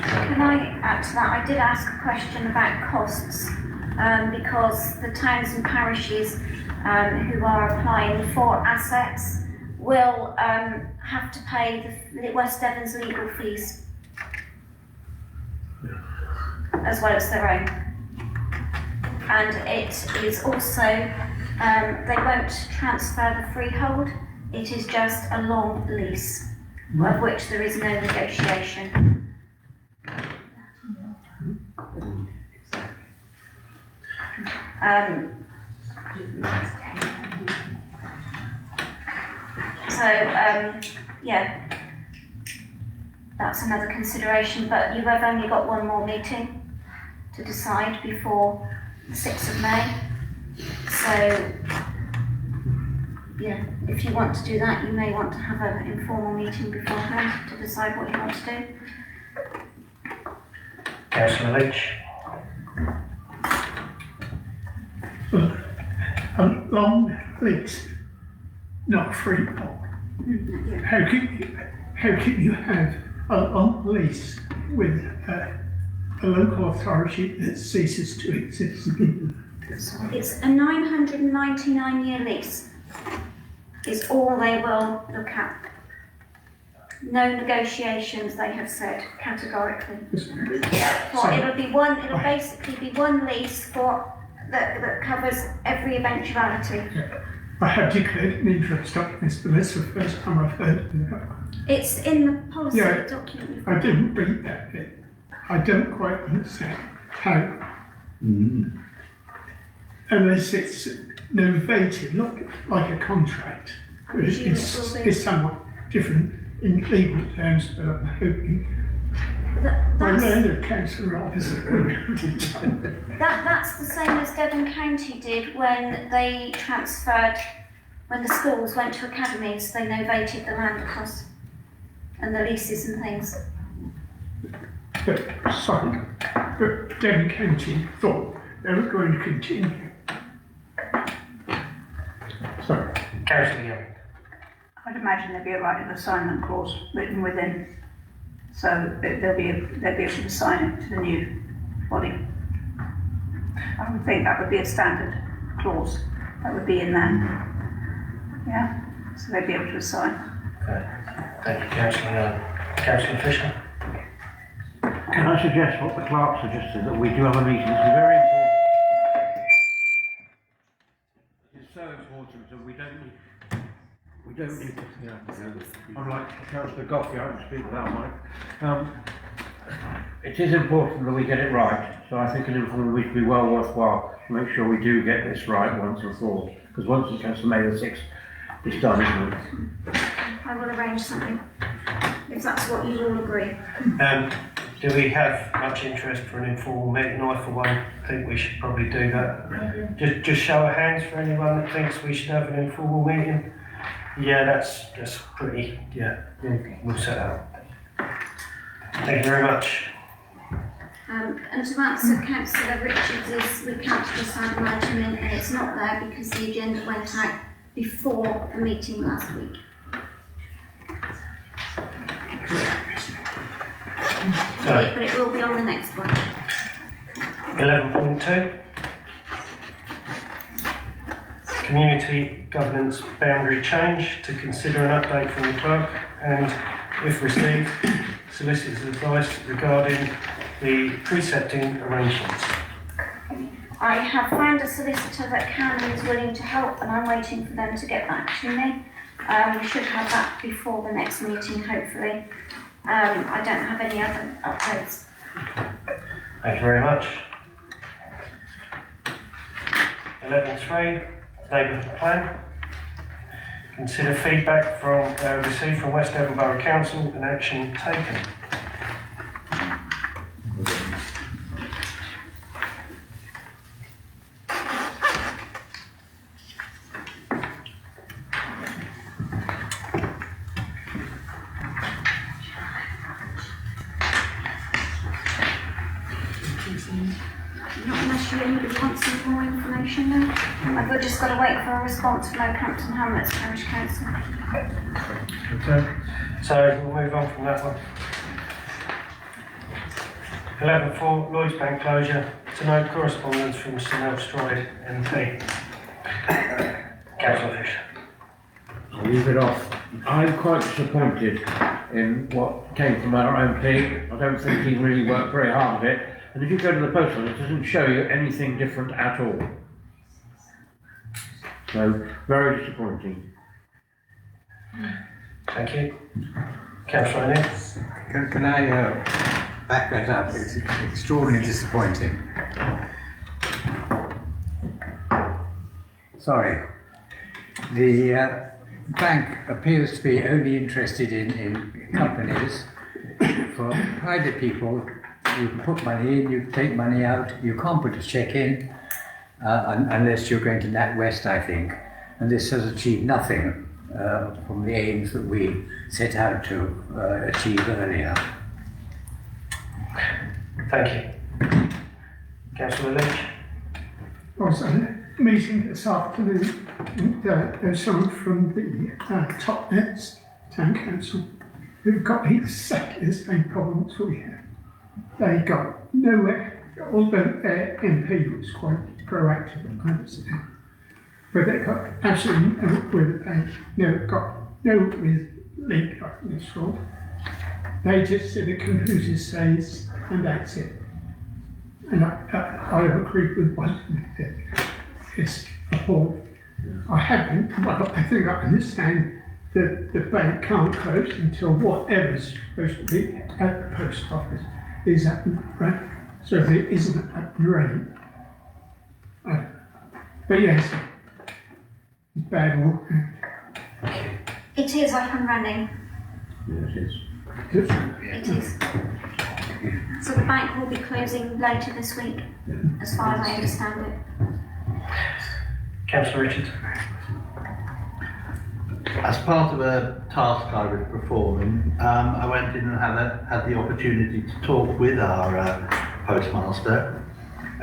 Can I add to that? I did ask a question about costs, because the towns and parishes who are applying for assets will have to pay the West Devon's legal fees as well as their own. And it is also, they won't transfer the freehold, it is just a long lease, of which there is no negotiation. That's another consideration, but you have only got one more meeting to decide before the 6th of May. So, if you want to do that, you may want to have an informal meeting beforehand to decide what you want to do. Councillor Leach. A long lease, not freehold. How can you have a long lease with a local authority that ceases to exist? It's a 999-year lease, is all they will look at. No negotiations, they have said categorically. It'll basically be one lease for that covers every eventuality. I have declared an interest on this, but that's the first time I've heard of that. It's in the policy document. I didn't read that bit. I don't quite understand how, unless it's novated, not like a contract, it's somewhat different in legal terms, but I'm hoping. I know the council officer. That's the same as Devon County did when they transferred, when the schools went to academies, they novated the land across and the leases and things. But Devon County thought they were going to continue. Sorry. Councillor Young. I'd imagine there'd be a right of assignment clause written within, so they'll be able to assign it to the new body. I would think that would be a standard clause that would be in there. Yeah, so they'd be able to assign. Okay. Thank you, Councillor Young. Councillor Fisher. Can I suggest what the clerk suggested, that we do have a meeting? It's very important. It's so important that we don't need I'm like Councillor Goffey, I don't speak without mic. It is important that we get it right, so I think an informal week would be well worthwhile to make sure we do get this right once and for all, because once it comes to May the 6th, it's done, isn't it? I will arrange something, if that's what you all agree. Do we have much interest for an informal meeting? I, for one, think we should probably do that. Just show of hands for anyone that thinks we should have an informal meeting. Yeah, that's pretty, yeah, we'll set that up. Thank you very much. And to answer Councillor Richards' we can't decide an item in, and it's not there because the agenda went out before the meeting last week. But it will be on the next one. 11.2. Community governance boundary change, to consider an update from the clerk and, if received, solicitor's advice regarding the precepting arrangements. I have found a solicitor that can and is willing to help, and I'm waiting for them to get back to me. We should have that before the next meeting, hopefully. I don't have any other updates. Thank you very much. 11.3, neighbourhood plan. Consider feedback received from West Devon Borough Council and action taken. Not unless anybody wants some more information now. I've just got to wait for a response from Oakhampton Hamlets Parish Council. Okay, so we'll move on from that one. 11.4, Lloyds Bank closure. To note correspondence from Sir Mel Stride MP. Councillor Fisher. I'll leave it off. I'm quite disappointed in what came from our MP. I don't think he really worked very hard at it. And if you go to the post office, it doesn't show you anything different at all. So, very disappointing. Thank you. Councillor O'Neill. Can I back that up? It's extraordinarily disappointing. Sorry. The bank appears to be only interested in companies. For private people, you can put money in, you can take money out, you can't put a cheque in unless you're going to NatWest, I think. And this has achieved nothing from the aims that we set out to achieve earlier. Thank you. Councillor Lynch. I was at a meeting this afternoon, and there's someone from the Topnets Town Council who've got exactly the same problems we have. They got nowhere, although their MP was quite proactive and understand. But they got absolutely no with the bank, got no with link up in this world. They just said the computer says, and that's it. And I agree with one thing. It's appalling. I think I understand that the bank can't close until whatever's supposed to be at the post office is up and running. So if it isn't up and running, but yes, it's bad walk. It is up and running. Yes, it is. It is. So the bank will be closing later this week, as far as I understand it. Councillor Richards. As part of a task I was performing, I went in and had the opportunity to talk with our postmaster,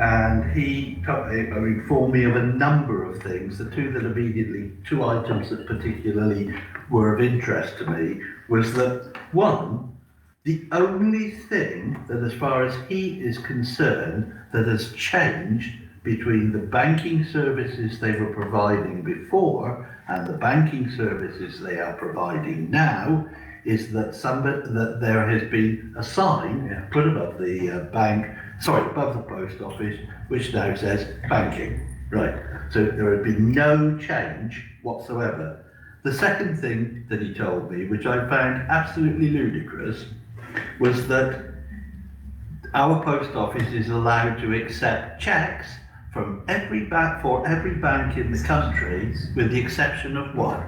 and he informed me of a number of things. The two items that particularly were of interest to me was that, one, the only thing that, as far as he is concerned, that has changed between the banking services they were providing before and the banking services they are providing now is that there has been a sign put above the above the post office, which now says banking. Right. So there had been no change whatsoever. The second thing that he told me, which I found absolutely ludicrous, was that our post office is allowed to accept cheques from every bank in the country, with the exception of one.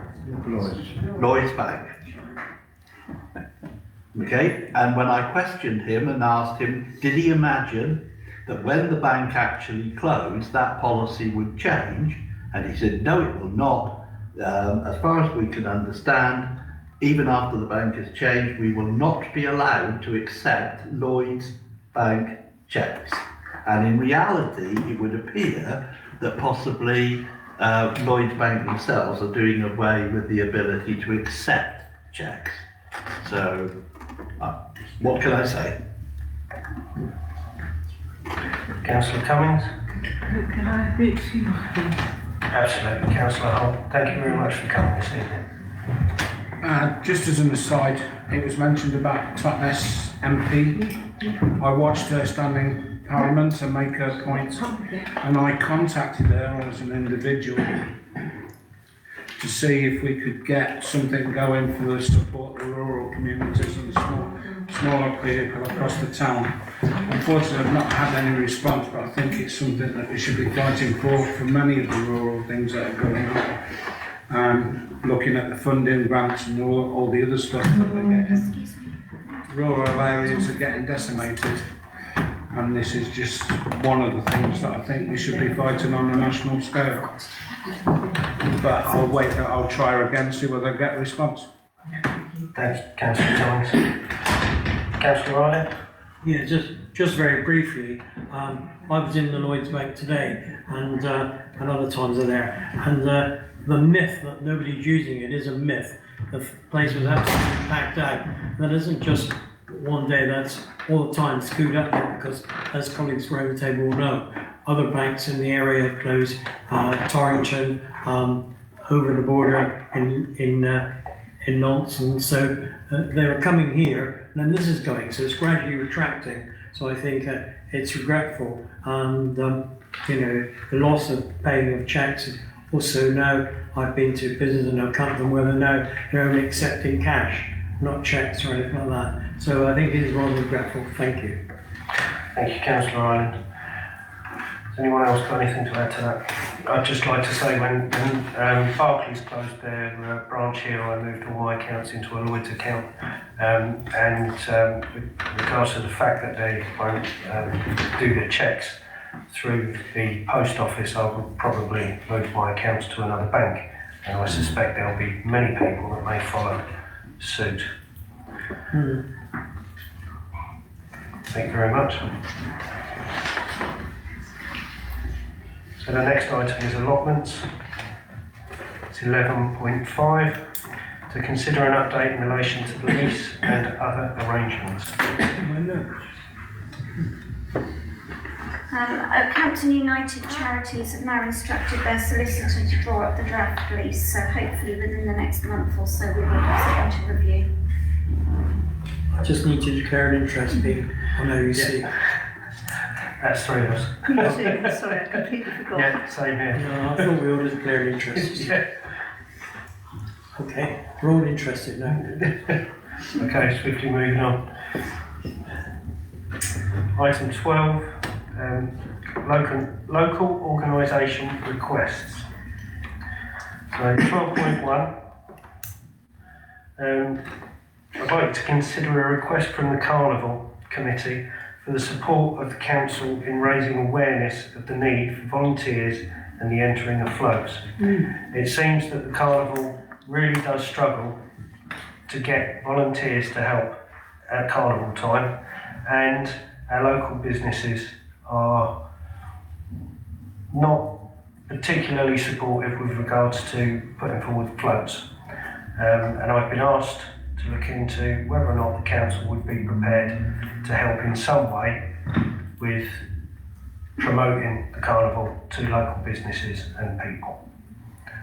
Lloyds Bank. Okay, and when I questioned him and asked him, did he imagine that when the bank actually closed, that policy would change? And he said, no, it will not. As far as we can understand, even after the bank has changed, we will not be allowed to accept Lloyds Bank cheques. And in reality, it would appear that possibly Lloyds Bank themselves are doing away with the ability to accept cheques. So, what can I say? Councillor Cummings? Can I speak to you? Absolutely, Councillor Hull. Thank you very much for coming this evening. Just as an aside, it was mentioned about Totnes MP. I watched her standing Parliament and make her point, and I contacted her as an individual to see if we could get something going for the support of the rural communities and the smaller people across the town. Unfortunately, I've not had any response, but I think it's something that we should be fighting for many of the rural things that are going on. Looking at the funding grants and all the other stuff that they're getting. Rural areas are getting decimated, and this is just one of the things that I think we should be fighting on a national scale. But I'll try her again, see whether I get a response. Thanks, Councillor Cummings. Councillor Riley? Yeah, just very briefly, I was in the Lloyds Bank today, and other times are there, and the myth that nobody's using it is a myth. The place was absolutely packed out. That isn't just one day, that's all the time screwed up there, because as colleagues around the table will know, other banks in the area have closed, Torrington, over the border in Nantes, and so they're coming here, and then this is going, so it's gradually retracting. So I think it's regretful, and the loss of paying of cheques. Also now I've been to business and I've come to them where they're only accepting cash, not cheques or anything like that. So I think it is rather regretful. Thank you. Thank you, Councillor Ireland. Has anyone else got anything to add to that? I'd just like to say when Barclays closed their branch here, I moved all my accounts into a Lloyds account. With regards to the fact that they won't do their cheques through the post office, I will probably move my accounts to another bank, and I suspect there'll be many people that may follow suit. Thank you very much. So the next item is allotments. It's 11.5. To consider an update in relation to the lease and other arrangements. Oakhampton United Charities have now instructed their solicitor to draw up the draft lease, so hopefully within the next month or so we will have something to review. I just need to declare an interest, Pete, on OEC. That's three of us. Sorry, I completely forgot. Yeah, same here. No, I thought we all declared interest. Yeah. Okay, we're all interested now. Okay, swiftly moving on. Item 12, local organisation requests. So 12.1, I'd like to consider a request from the Carnival Committee for the support of the Council in raising awareness of the need for volunteers and the entering of floats. It seems that the Carnival really does struggle to get volunteers to help at Carnival time, and our local businesses are not particularly supportive with regards to putting forward floats. And I've been asked to look into whether or not the council would be prepared to help in some way with promoting the carnival to local businesses and people.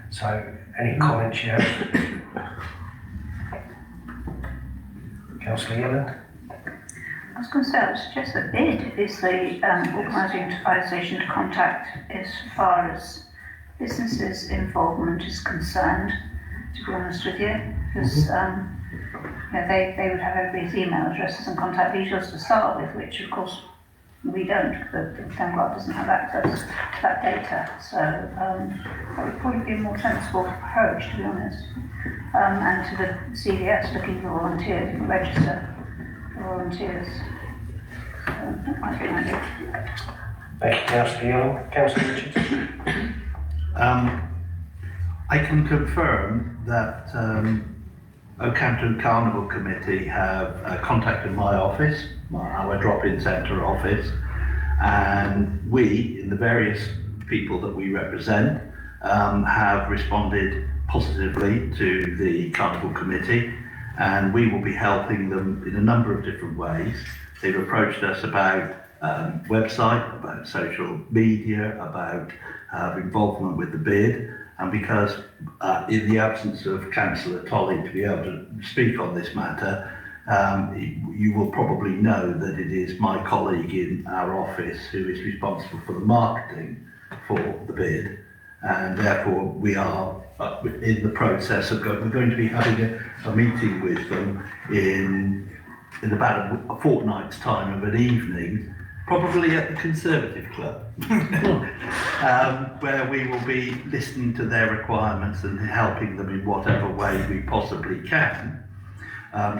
So, any comments you have? Councillor Yelland? I was going to say, I would suggest that BID is the organisation to contact as far as businesses' involvement is concerned, to be honest with you, because they would have everybody's email addresses and contact details to start with, which of course we don't, because the Town Guard doesn't have access to that data. So that would probably be a more sensible approach, to be honest. And to the CVS looking for volunteers, you can register for volunteers. So that might be an idea. Thank you, Councillor Young. Councillor Richards? I can confirm that Oakhampton Carnival Committee have contacted my office, our drop-in centre office, and we, in the various people that we represent, have responded positively to the Carnival Committee, and we will be helping them in a number of different ways. They've approached us about website, about social media, about involvement with the bid, and because in the absence of Councillor Tolley to be able to speak on this matter, you will probably know that it is my colleague in our office who is responsible for the marketing for the bid, and therefore we are in the process of we're going to be having a meeting with them in about a fortnight's time of an evening, probably at the Conservative Club, where we will be listening to their requirements and helping them in whatever way we possibly can.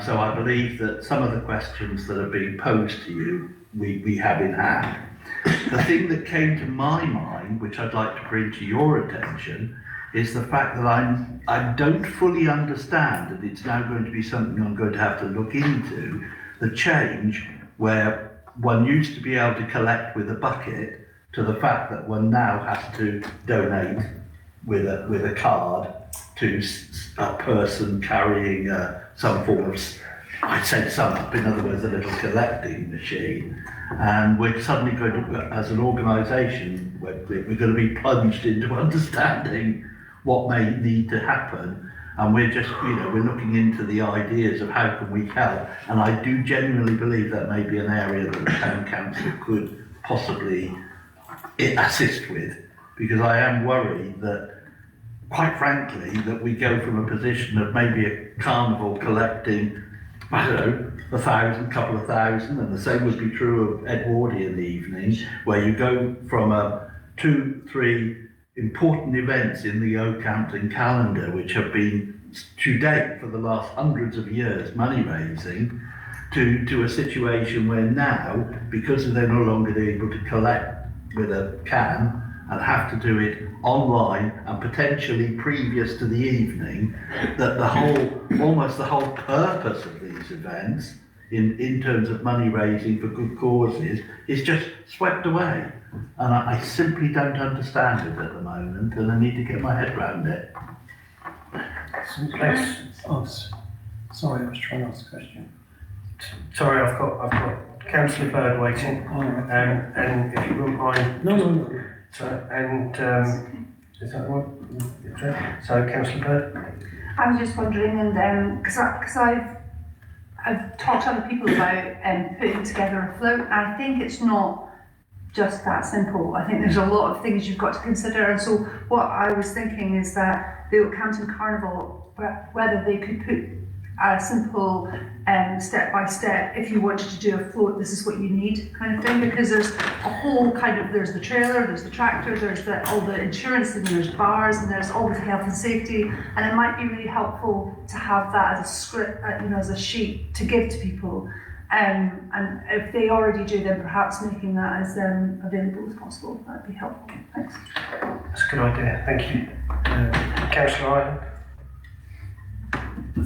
So I believe that some of the questions that are being posed to you, we have in hand. The thing that came to my mind, which I'd like to bring to your attention, is the fact that I don't fully understand, and it's now going to be something I'm going to have to look into, the change where one used to be able to collect with a bucket to the fact that one now has to donate with a card to a person carrying some form of, I'd say sum up, in other words, a little collecting machine. And we're suddenly going to, as an organisation, we're going to be plunged into understanding what may need to happen. And we're just, we're looking into the ideas of how can we help. And I do genuinely believe that may be an area that the Town Council could possibly assist with. Because I am worried that, quite frankly, that we go from a position of maybe a carnival collecting, I don't know, 1,000, couple of thousand, and the same would be true of Edwardian evenings, where you go from 2-3 important events in the Oakhampton calendar, which have been to date for the last hundreds of years money raising, to a situation where now, because they're no longer able to collect with a can and have to do it online and potentially previous to the evening, that almost the whole purpose of these events in terms of money raising for good causes is just swept away. And I simply don't understand it at the moment, and I need to get my head around it. Sorry, I was trying to ask a question. Sorry, I've got Councillor Bird waiting, and if you wouldn't mind. No. So, and is that right? So, Councillor Bird. I was just wondering, and because I've talked to other people about putting together a float, and I think it's not just that simple. I think there's a lot of things you've got to consider, and so what I was thinking is that the Oakhampton Carnival, whether they could put a simple step by step, if you wanted to do a float, this is what you need kind of thing, because there's a whole there's the trailer, there's the tractor, there's all the insurance, and there's bars, and there's all the health and safety, and it might be really helpful to have that as a script, as a sheet to give to people. And if they already do, then perhaps making that as available as possible. That'd be helpful. Thanks. That's a good idea. Thank you. Councillor Ireland.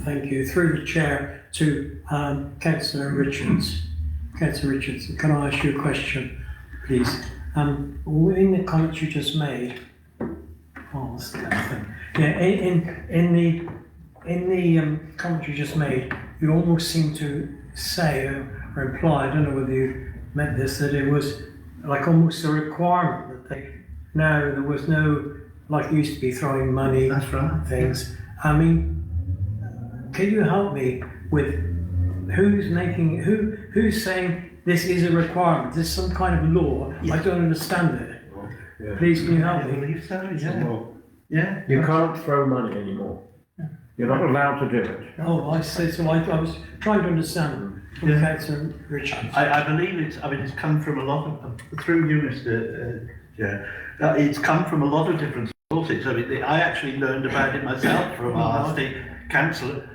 Thank you. Through the chair to Councillor Richards. Councillor Richards, can I ask you a question, please? In the comments you just made, what's the other thing? Yeah, in the comment you just made, you almost seem to say or imply, I don't know whether you meant this, that it was like almost a requirement that there was no, like it used to be throwing money. That's right. Things. I mean, can you help me with who's saying this is a requirement? This is some kind of law. Yeah. I don't understand it. Yeah. Please, can you help me? I believe so, yeah. Yeah. You can't throw money anymore. You're not allowed to do it. Oh, I see. So I was trying to understand from Councillor Richards. I believe it's come from a lot of, through you, Mr. It's come from a lot of different sources. I actually learned about it myself from our state councillor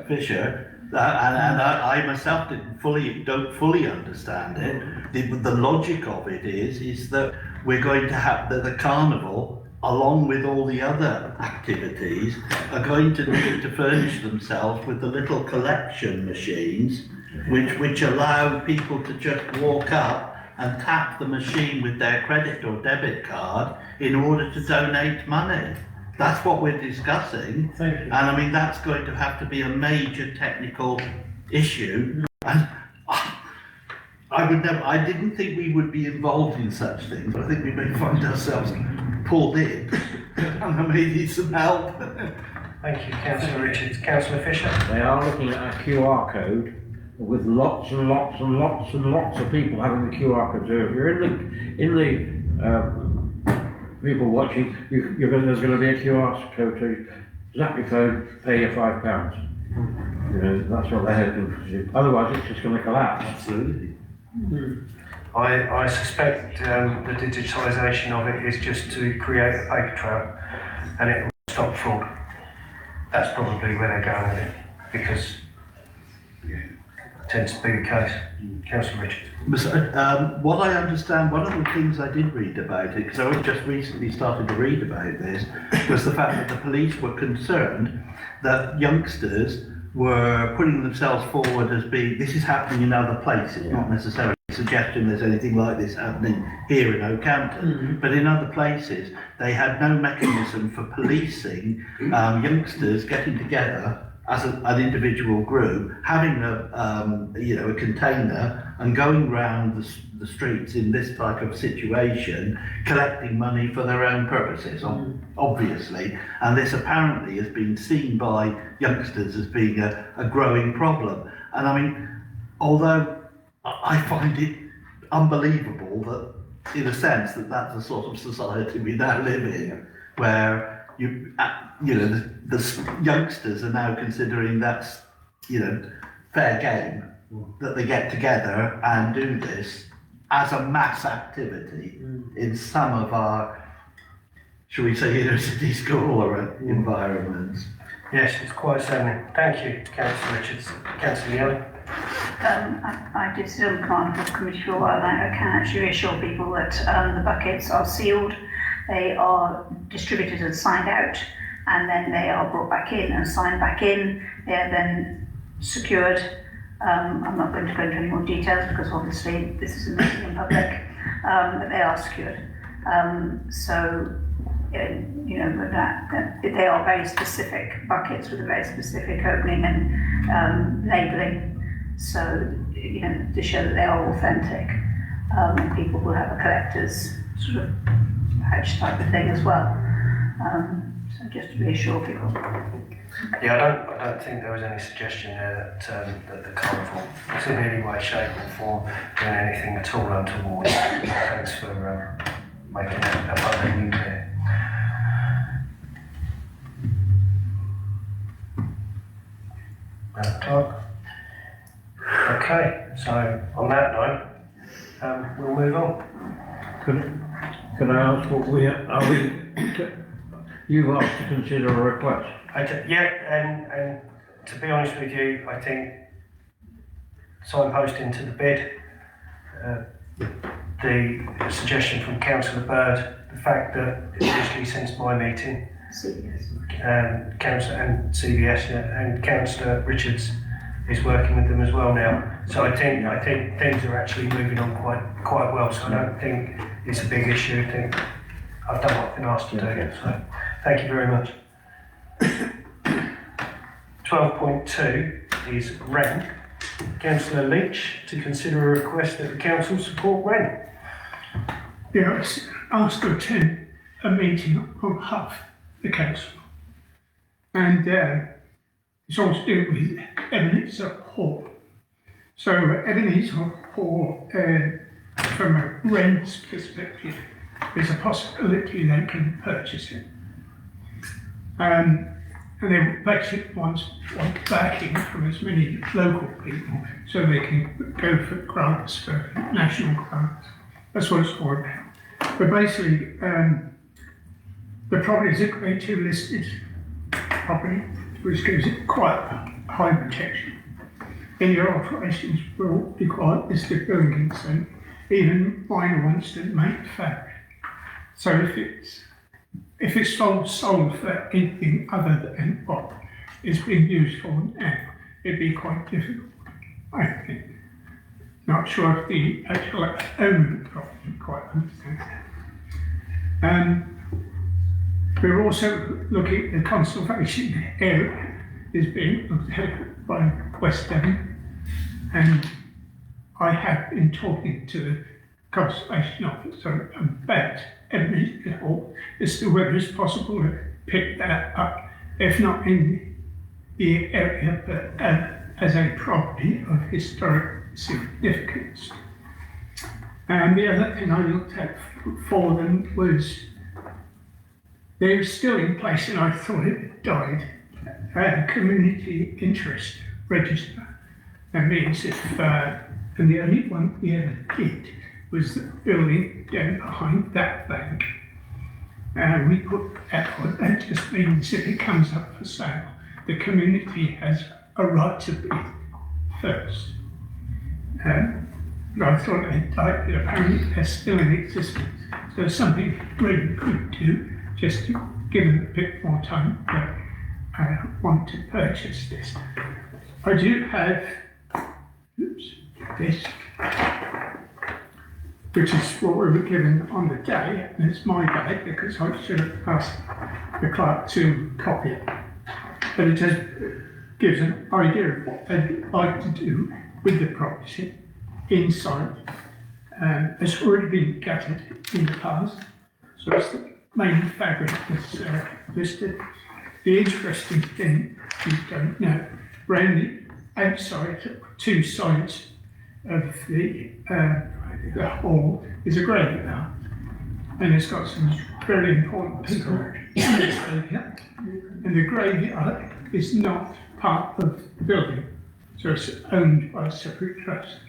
Fisher, and I myself don't fully understand it. The logic of it is that we're going to have the carnival along with all the other activities, are going to need to furnish themselves with the little collection machines which allow people to just walk up and tap the machine with their credit or debit card in order to donate money. That's what we're discussing. Thank you. And I mean, that's going to have to be a major technical issue. And I didn't think we would be involved in such things, but I think we may find ourselves pulled in. And I may need some help. Thank you, Councillor Richards. Councillor Fisher? They are looking at a QR code with lots and lots and lots and lots of people having the QR code. So if you're in the people watching, there's going to be a QR code to zap your phone, pay your £5. You know, that's what they're hoping to do. Otherwise, it's just going to collapse. Absolutely. I suspect the digitisation of it is just to create a paper trail and it will stop fraud. That's probably where they're going with it, because it tends to be the case. Councillor Richards. What I understand, one of the things I did read about it, because I was just recently started to read about this, was the fact that the police were concerned that youngsters were putting themselves forward as being, this is happening in other places, not necessarily a suggestion there's anything like this happening here in Oakhampton, but in other places they had no mechanism for policing youngsters getting together as an individual group, having a container and going round the streets in this type of situation, collecting money for their own purposes, obviously. And this apparently has been seen by youngsters as being a growing problem. And I mean, although I find it unbelievable that, in a sense, that's the sort of society we now live in, where the youngsters are now considering that's, fair game, that they get together and do this as a mass activity in some of our, shall we say, inner city school or environments. Yes, it's quite saddening. Thank you, Councillor Richards. Councillor Yelling? I did sit on the Carnival Committee for a while now. I can actually reassure people that the buckets are sealed, they are distributed and signed out, and then they are brought back in and signed back in. They are then secured. I'm not going to go into any more details because obviously this is a meeting in public, but they are secured. They are very specific buckets with a very specific opening and labelling. So, to show that they are authentic, and people will have a collector's sort of pouch type of thing as well. So just to reassure people. Yeah, I don't think there was any suggestion there that the Carnival was in any way, shape or form doing anything at all untoward. Thanks for making that abundantly clear. Okay, so on that note, we'll move on. Can I ask what you've asked to consider a request? And to be honest with you, I think signposting to the bid, the suggestion from Councillor Bird, the fact that initially since my meeting, Councillor and CBS and Councillor Richards is working with them as well now. So I think things are actually moving on quite well. So I don't think it's a big issue. I think I've done what I've been asked to do. So thank you very much. 12.2 is Wren. Councillor Leach to consider a request that the council support Wren. Yeah, I was asked to attend a meeting on behalf of the council, and it's all to do with Ebenezer Hall. So Ebenezer Hall, from a Wren's perspective, there's a possibility they can purchase it. And they basically want backing from as many local people so they can go for grants, for national grants. That's what it's all about. But basically, the property is a Grade 2 listed property, which gives it quite high protection. Any alterations will require listed building consent, even minor ones that make fabric. So if it's if it's sold for anything other than what it's being used for now, it'd be quite difficult, I think. Not sure if the actual owner of the property quite understands that. We're also looking at the conservation area is being looked at by West Devon, and I have been talking to the conservation officer about Ebenezer Hall as to whether it's possible to pick that up, if not in the area, but as a property of historic significance. And the other thing I looked at for them was they were still in place, and I thought it had died, a community interest register. That means if, and the only one we ever did was the building down behind that bank. And we put that on. That just means if it comes up for sale, the community has a right to bid first. But I thought they'd died, but apparently they're still in existence. So something really could do, just to give them a bit more time, but I want to purchase this. I do have, this, which is what we were given on the day, and it's my day because I should have asked the clerk to copy it. But it just gives an idea of what they'd like to do with the property inside. It's already been gutted in the past, so it's the main fabric that's listed. The interesting thing, you don't know, around the outside, two sides of the hall is a graveyard, and it's got some very important people in this area. And the graveyard is not part of the building, so it's owned by a separate trust.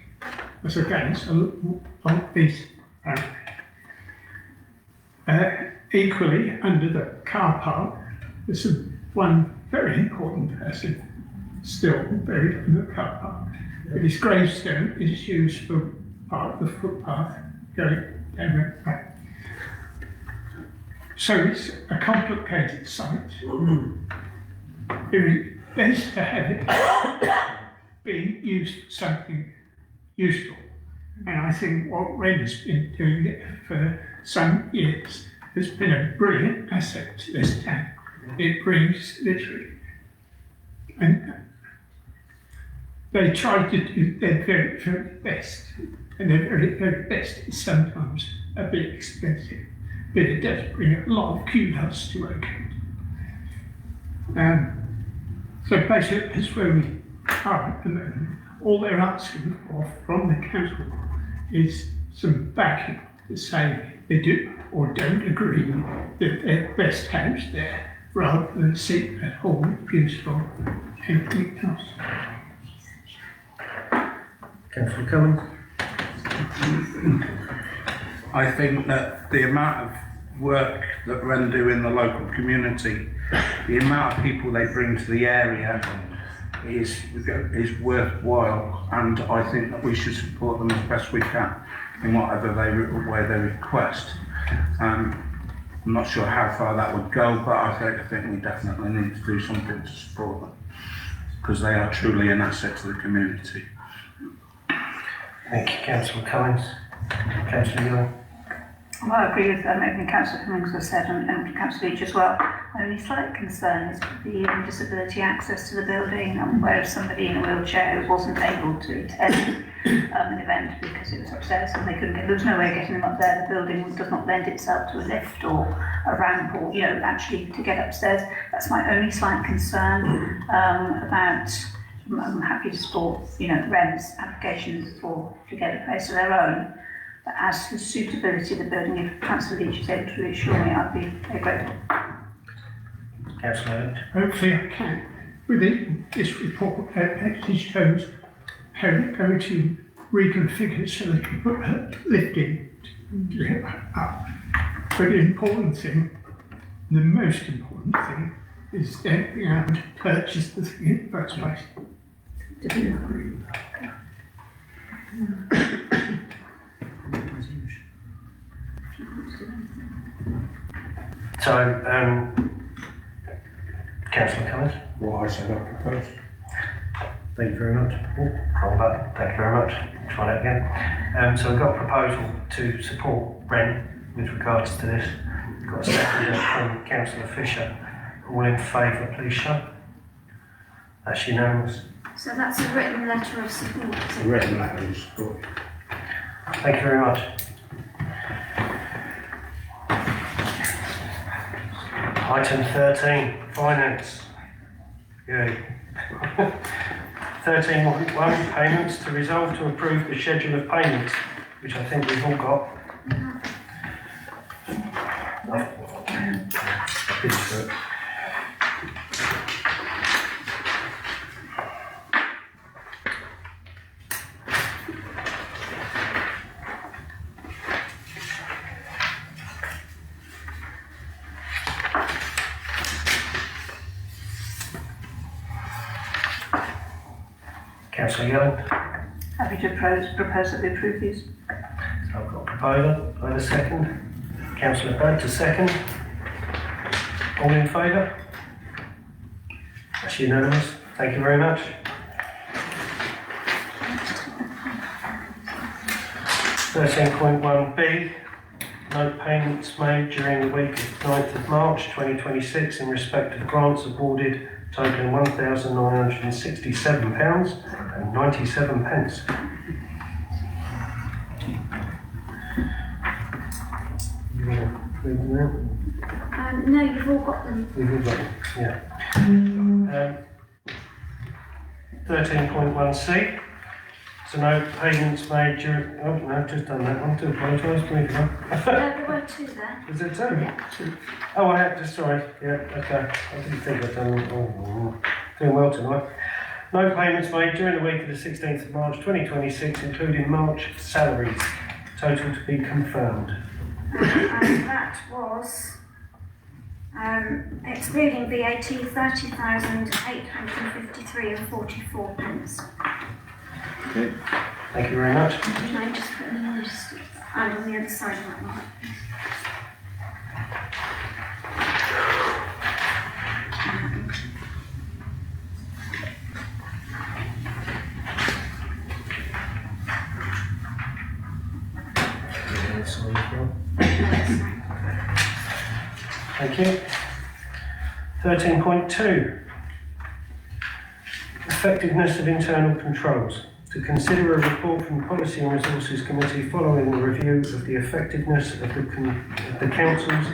That's again, it's a little like this. Equally, under the car park, there's one very important person still buried in the car park. But his gravestone is used for part of the footpath going down the back. So it's a complicated site. It is best to have it being used for something useful. And I think what Red has been doing it for some years has been a brilliant asset to this town. It brings literally, and they try to do their very, very best, and their very, very best is sometimes a bit expensive, but it does bring a lot of kudos to Oakland. So basically, that's where we are at the moment. All they're asking for from the council is some backing to say they do or don't agree that they're best house there, rather than see that hall gives for anything else. Councillor Cummins. I think that the amount of work that Wren do in the local community, the amount of people they bring to the area is worthwhile, and I think that we should support them as best we can in whatever way they request. I'm not sure how far that would go, but I think we definitely need to do something to support them, because they are truly an asset to the community. Thank you, Councillor Cummins. Councillor Ewing. Well, I agree with everything Councillor Cummings has said, and Councillor Leach as well. My only slight concern is the disability access to the building, and where somebody in a wheelchair who wasn't able to attend an event because it was upstairs and they couldn't get, there was no way of getting them up there. The building does not lend itself to a lift or a ramp, or actually to get upstairs. That's my only slight concern about. I'm happy to support Wren's applications to get a place of their own. But as to the suitability of the building, if Councillor Leach is able to reassure me, I'd be very grateful. Councillor Leach. Hopefully I can. Within this report, it actually shows how they're going to reconfigure so they can put a lift in to get up. But the important thing, the most important thing, is then being able to purchase the thing in the first place. So, Councillor Cummins? What I said I proposed. Thank you very much. Oh, wrong button. Thank you very much. Try that again. So we've got a proposal to support Brent with regards to this. We've got a second from Councillor Fisher. All in favour, please show. That's unanimous. So that's a written letter of support. is it? Written letter of support. Thank you very much. Item 13, finance. Yay. 13.1, payments to resolve to approve the schedule of payments, which I think we've all got. Good for it. Councillor Yellen. Happy to propose that we approve these. So I've got a proposer. I have a second. Councillor Bird to second. All in favour? That's unanimous. Thank you very much. 13.1B. No payments made during the week of 9th of March 2026 in respect of grants awarded totaling £1,967.97. No, you've all got them. We've all got them, yeah. 13.1C. So no payments made during, oh no, I've just done that one, to apologise, please. No, there were two there. Is it two? Oh, I had, sorry, yeah, okay. I didn't think I'd done it. Oh, doing well tonight. No payments made during the week of the 16th of March 2026, including March salaries, total to be confirmed. And that was, excluding VAT, 30,853 and 44 pence. Okay. Thank you very much. Can I just put them just on the other side of that one? Thank you. 13.2. Effectiveness of internal controls. To consider a report from Policy and Resources Committee following the review of the effectiveness of the Council's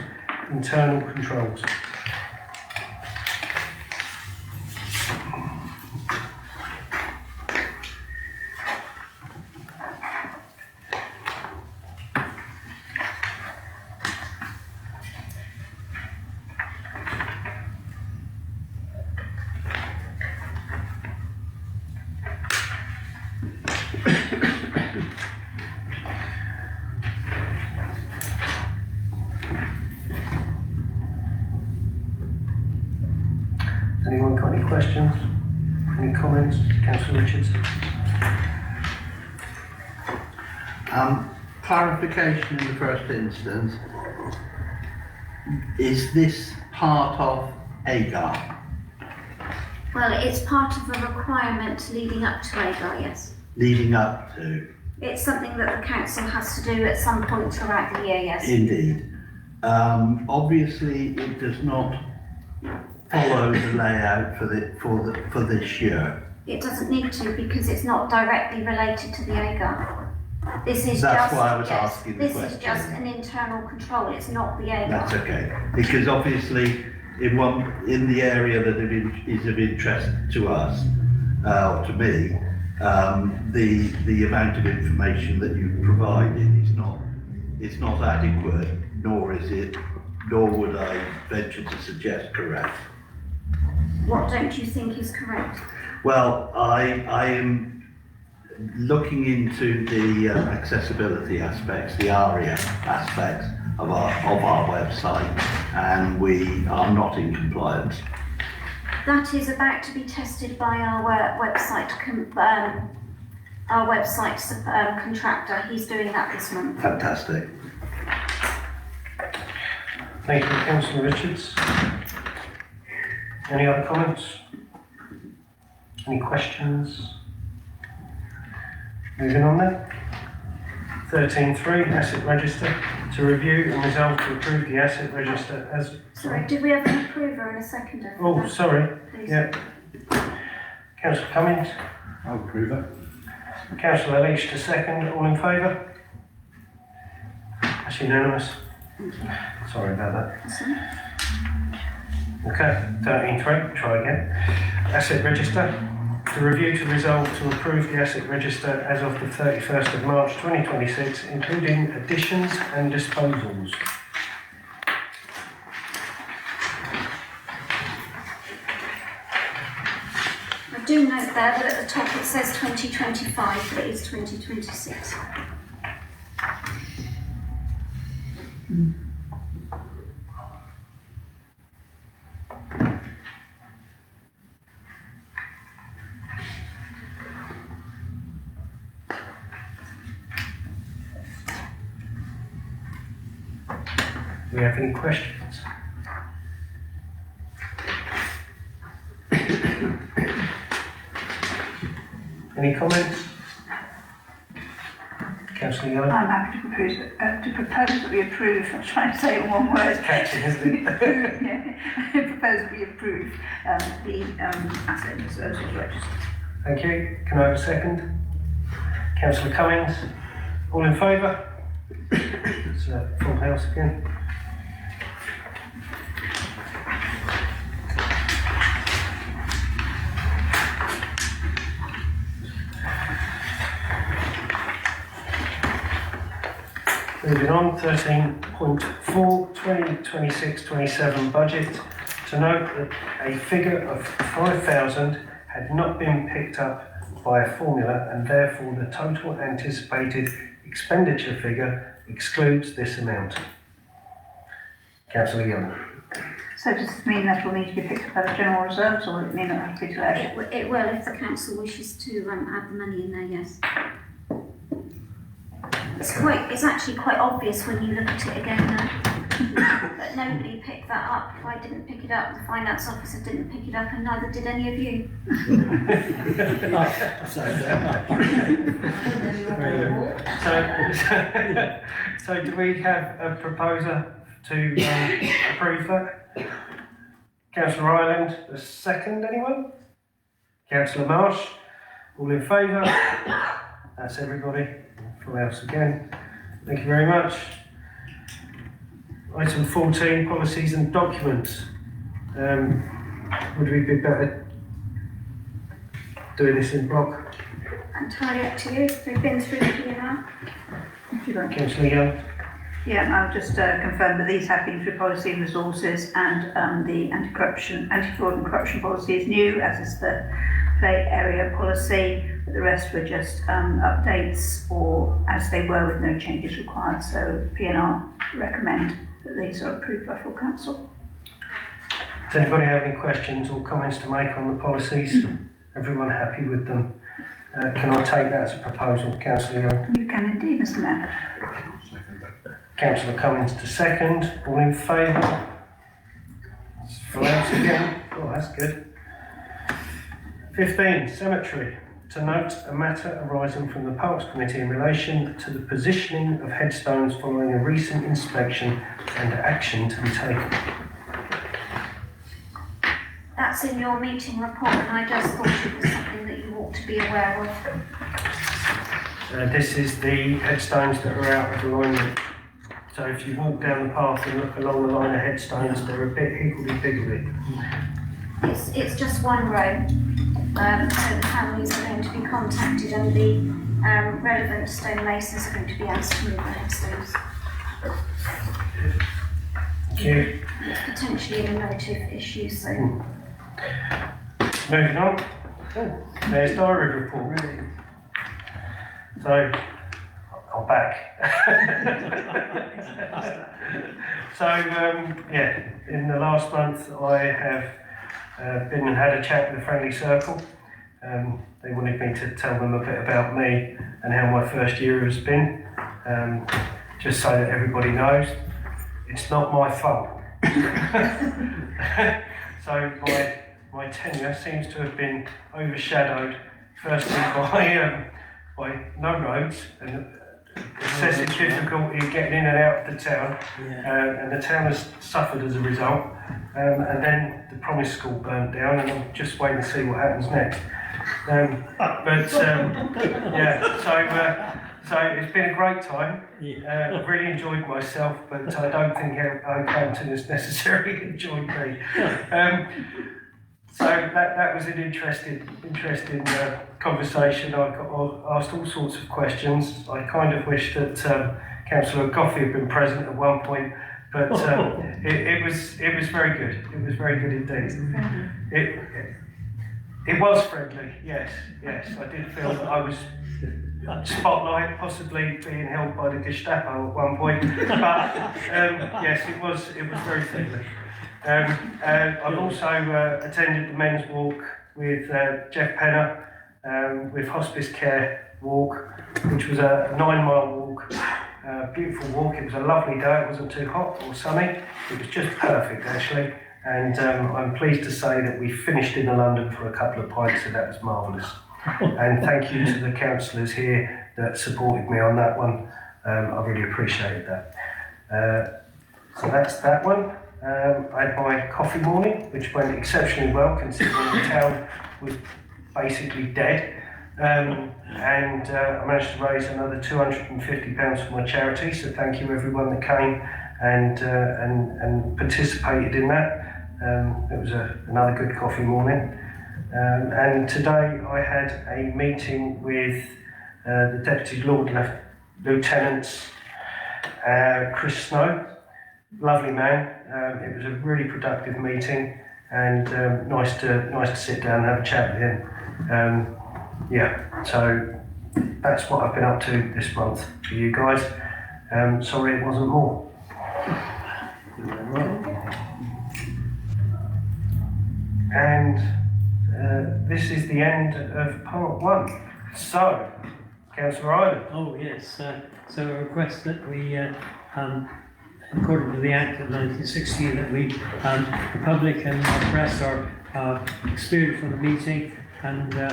internal controls. Anyone got any questions? Any comments? Councillor Richardson. Clarification in the first instance. Is this part of AGAR? Well, it's part of a requirement leading up to AGAR, yes. Leading up to? It's something that the council has to do at some point throughout the year, yes. Indeed. Obviously, it does not follow the layout for this year. It doesn't need to because it's not directly related to the AGAR. This is That's just, why I was yes, asking the this question. is just an internal control, it's not the AGAR. That's okay, because obviously in the area that is of interest to us, or to me, the amount of information that you've provided is not adequate, nor would I venture to suggest correct. What don't you think is correct? Well, I am looking into the accessibility aspects, the ARIA aspects of our website, and we are not in compliance. That is about to be tested by our website contractor. He's doing that this month. Fantastic. Thank you, Councillor Richards. Any other comments? Any questions? Moving on then. 13.3, asset register. To review and resolve to approve the asset register as... Sorry, did we have an approver and a seconder? for Oh, that, sorry. please? Yeah. Councillor Cummings. I'll approve it. Councillor Leach to second. All in favour? That's unanimous. Sorry about that. That's all. Okay, 13.3, try again. Asset register. To review to resolve to approve the asset register as of the 31st of March 2026, including additions and disposals. I do note there that at the top it says 2025, but it is 2026. Do we have any questions? Any comments? Councillor Young? I'm happy to propose that we approve, I'm trying to say it in one word. Catching, isn't it? Yeah, propose that we approve the asset disposal register. Thank you. Can I have a second? Councillor Cummings? All in favour? It's a full house again. Moving on, 13.4, 2026-27 budget. To note that a figure of 5,000 had not been picked up by a formula, and therefore the total anticipated expenditure figure excludes this amount. Councillor Young. So does this mean that will need to be picked up out of general reserves, or will it mean it will have to be delayed? It will if the council wishes to add the money in there, yes. It's actually quite obvious when you look at it again now. But nobody picked that up. I didn't pick it up, the finance officer didn't pick it up, and neither did any of you. So do we have a proposer to approve that? Councillor Ireland, a second, anyone? Councillor Marsh, all in favour? That's everybody. Full house again. Thank you very much. Item 14, policies and documents. Would we be better doing this in block? Entirely up to you. We've been through the P&R. Councillor Young? Yeah, I'll just confirm that these have been through policy and resources, and the anti-fraud and corruption policy is new, as is the play area policy, but the rest were just updates or as they were with no changes required. So P&R recommend that these are approved by full council. Does anybody have any questions or comments to make on the policies? Everyone happy with them? Can I take that as a proposal, Councillor Young? You can indeed, Mr. Mayor. Councillor Cummings to second. All in favour? Full house again. Oh, that's good. 15, cemetery. To note a matter arising from the Parks Committee in relation to the positioning of headstones following a recent inspection and action to be taken. That's in your meeting report, and I just thought it was something that you ought to be aware of. This is the headstones that are out of alignment. So if you walk down the path and look along the line of headstones, they're a bit higgledy-piggledy. It's just one row, so the families are going to be contacted, and the relevant stonemasons are going to be asked to move the headstones. Thank you. It's potentially a relative issue, so. Moving on. Oh, there's diary report. So, I'm back. So, yeah, in the last month I have been and had a chat with the Friendly Circle. They wanted me to tell them a bit about me and how my first year has been, just so that everybody knows. it's not my fault. So my tenure seems to have been overshadowed firstly by no roads and excessive difficulty in getting in and out of the town, and the town has suffered as a result. And then the Promise School burnt down, and I'm just waiting to see what happens next. So it's been a great time. I've really enjoyed myself, but I don't think Oakhampton has necessarily enjoyed me. So that was an interesting conversation. I got asked all sorts of questions. I kind of wish that Councillor Coffey had been present at one point, but it was very good. It was very good indeed. It was friendly. Yes. I did feel that I was spotlight, possibly being held by the Gestapo at one point. But yes, it was very friendly. I've also attended the men's walk with Jeff Penner, with Hospice Care walk, which was a 9-mile walk. Beautiful walk. It was a lovely day. It wasn't too hot or sunny. It was just perfect, actually. And I'm pleased to say that we finished in London for a couple of pints, so that was marvellous. And thank you to the councillors here that supported me on that one. I really appreciated that. So that's that one. I had my coffee morning, which went exceptionally well considering the town was basically dead. And I managed to raise another £250 for my charity, so thank you everyone that came and participated in that. It was another good coffee morning. And today I had a meeting with the Deputy Lord Lieutenants, Chris Snow, lovely man. It was a really productive meeting, and nice to sit down and have a chat with him. So that's what I've been up to this month for you guys. Sorry it wasn't more. And this is the end of part 1. So, Councillor Ireland. Oh yes, so a request that we, according to the Act of 1960, that we, the public and the press are excluded from the meeting, and the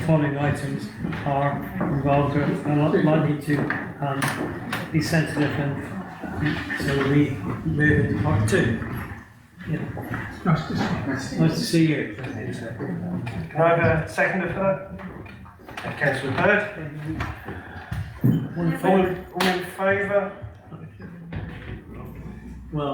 following items are involved, are likely to be sensitive, and so we move into part 2. Yeah. Nice to see you. Can I have a seconder for that? Councillor Bird. All in favour? Well,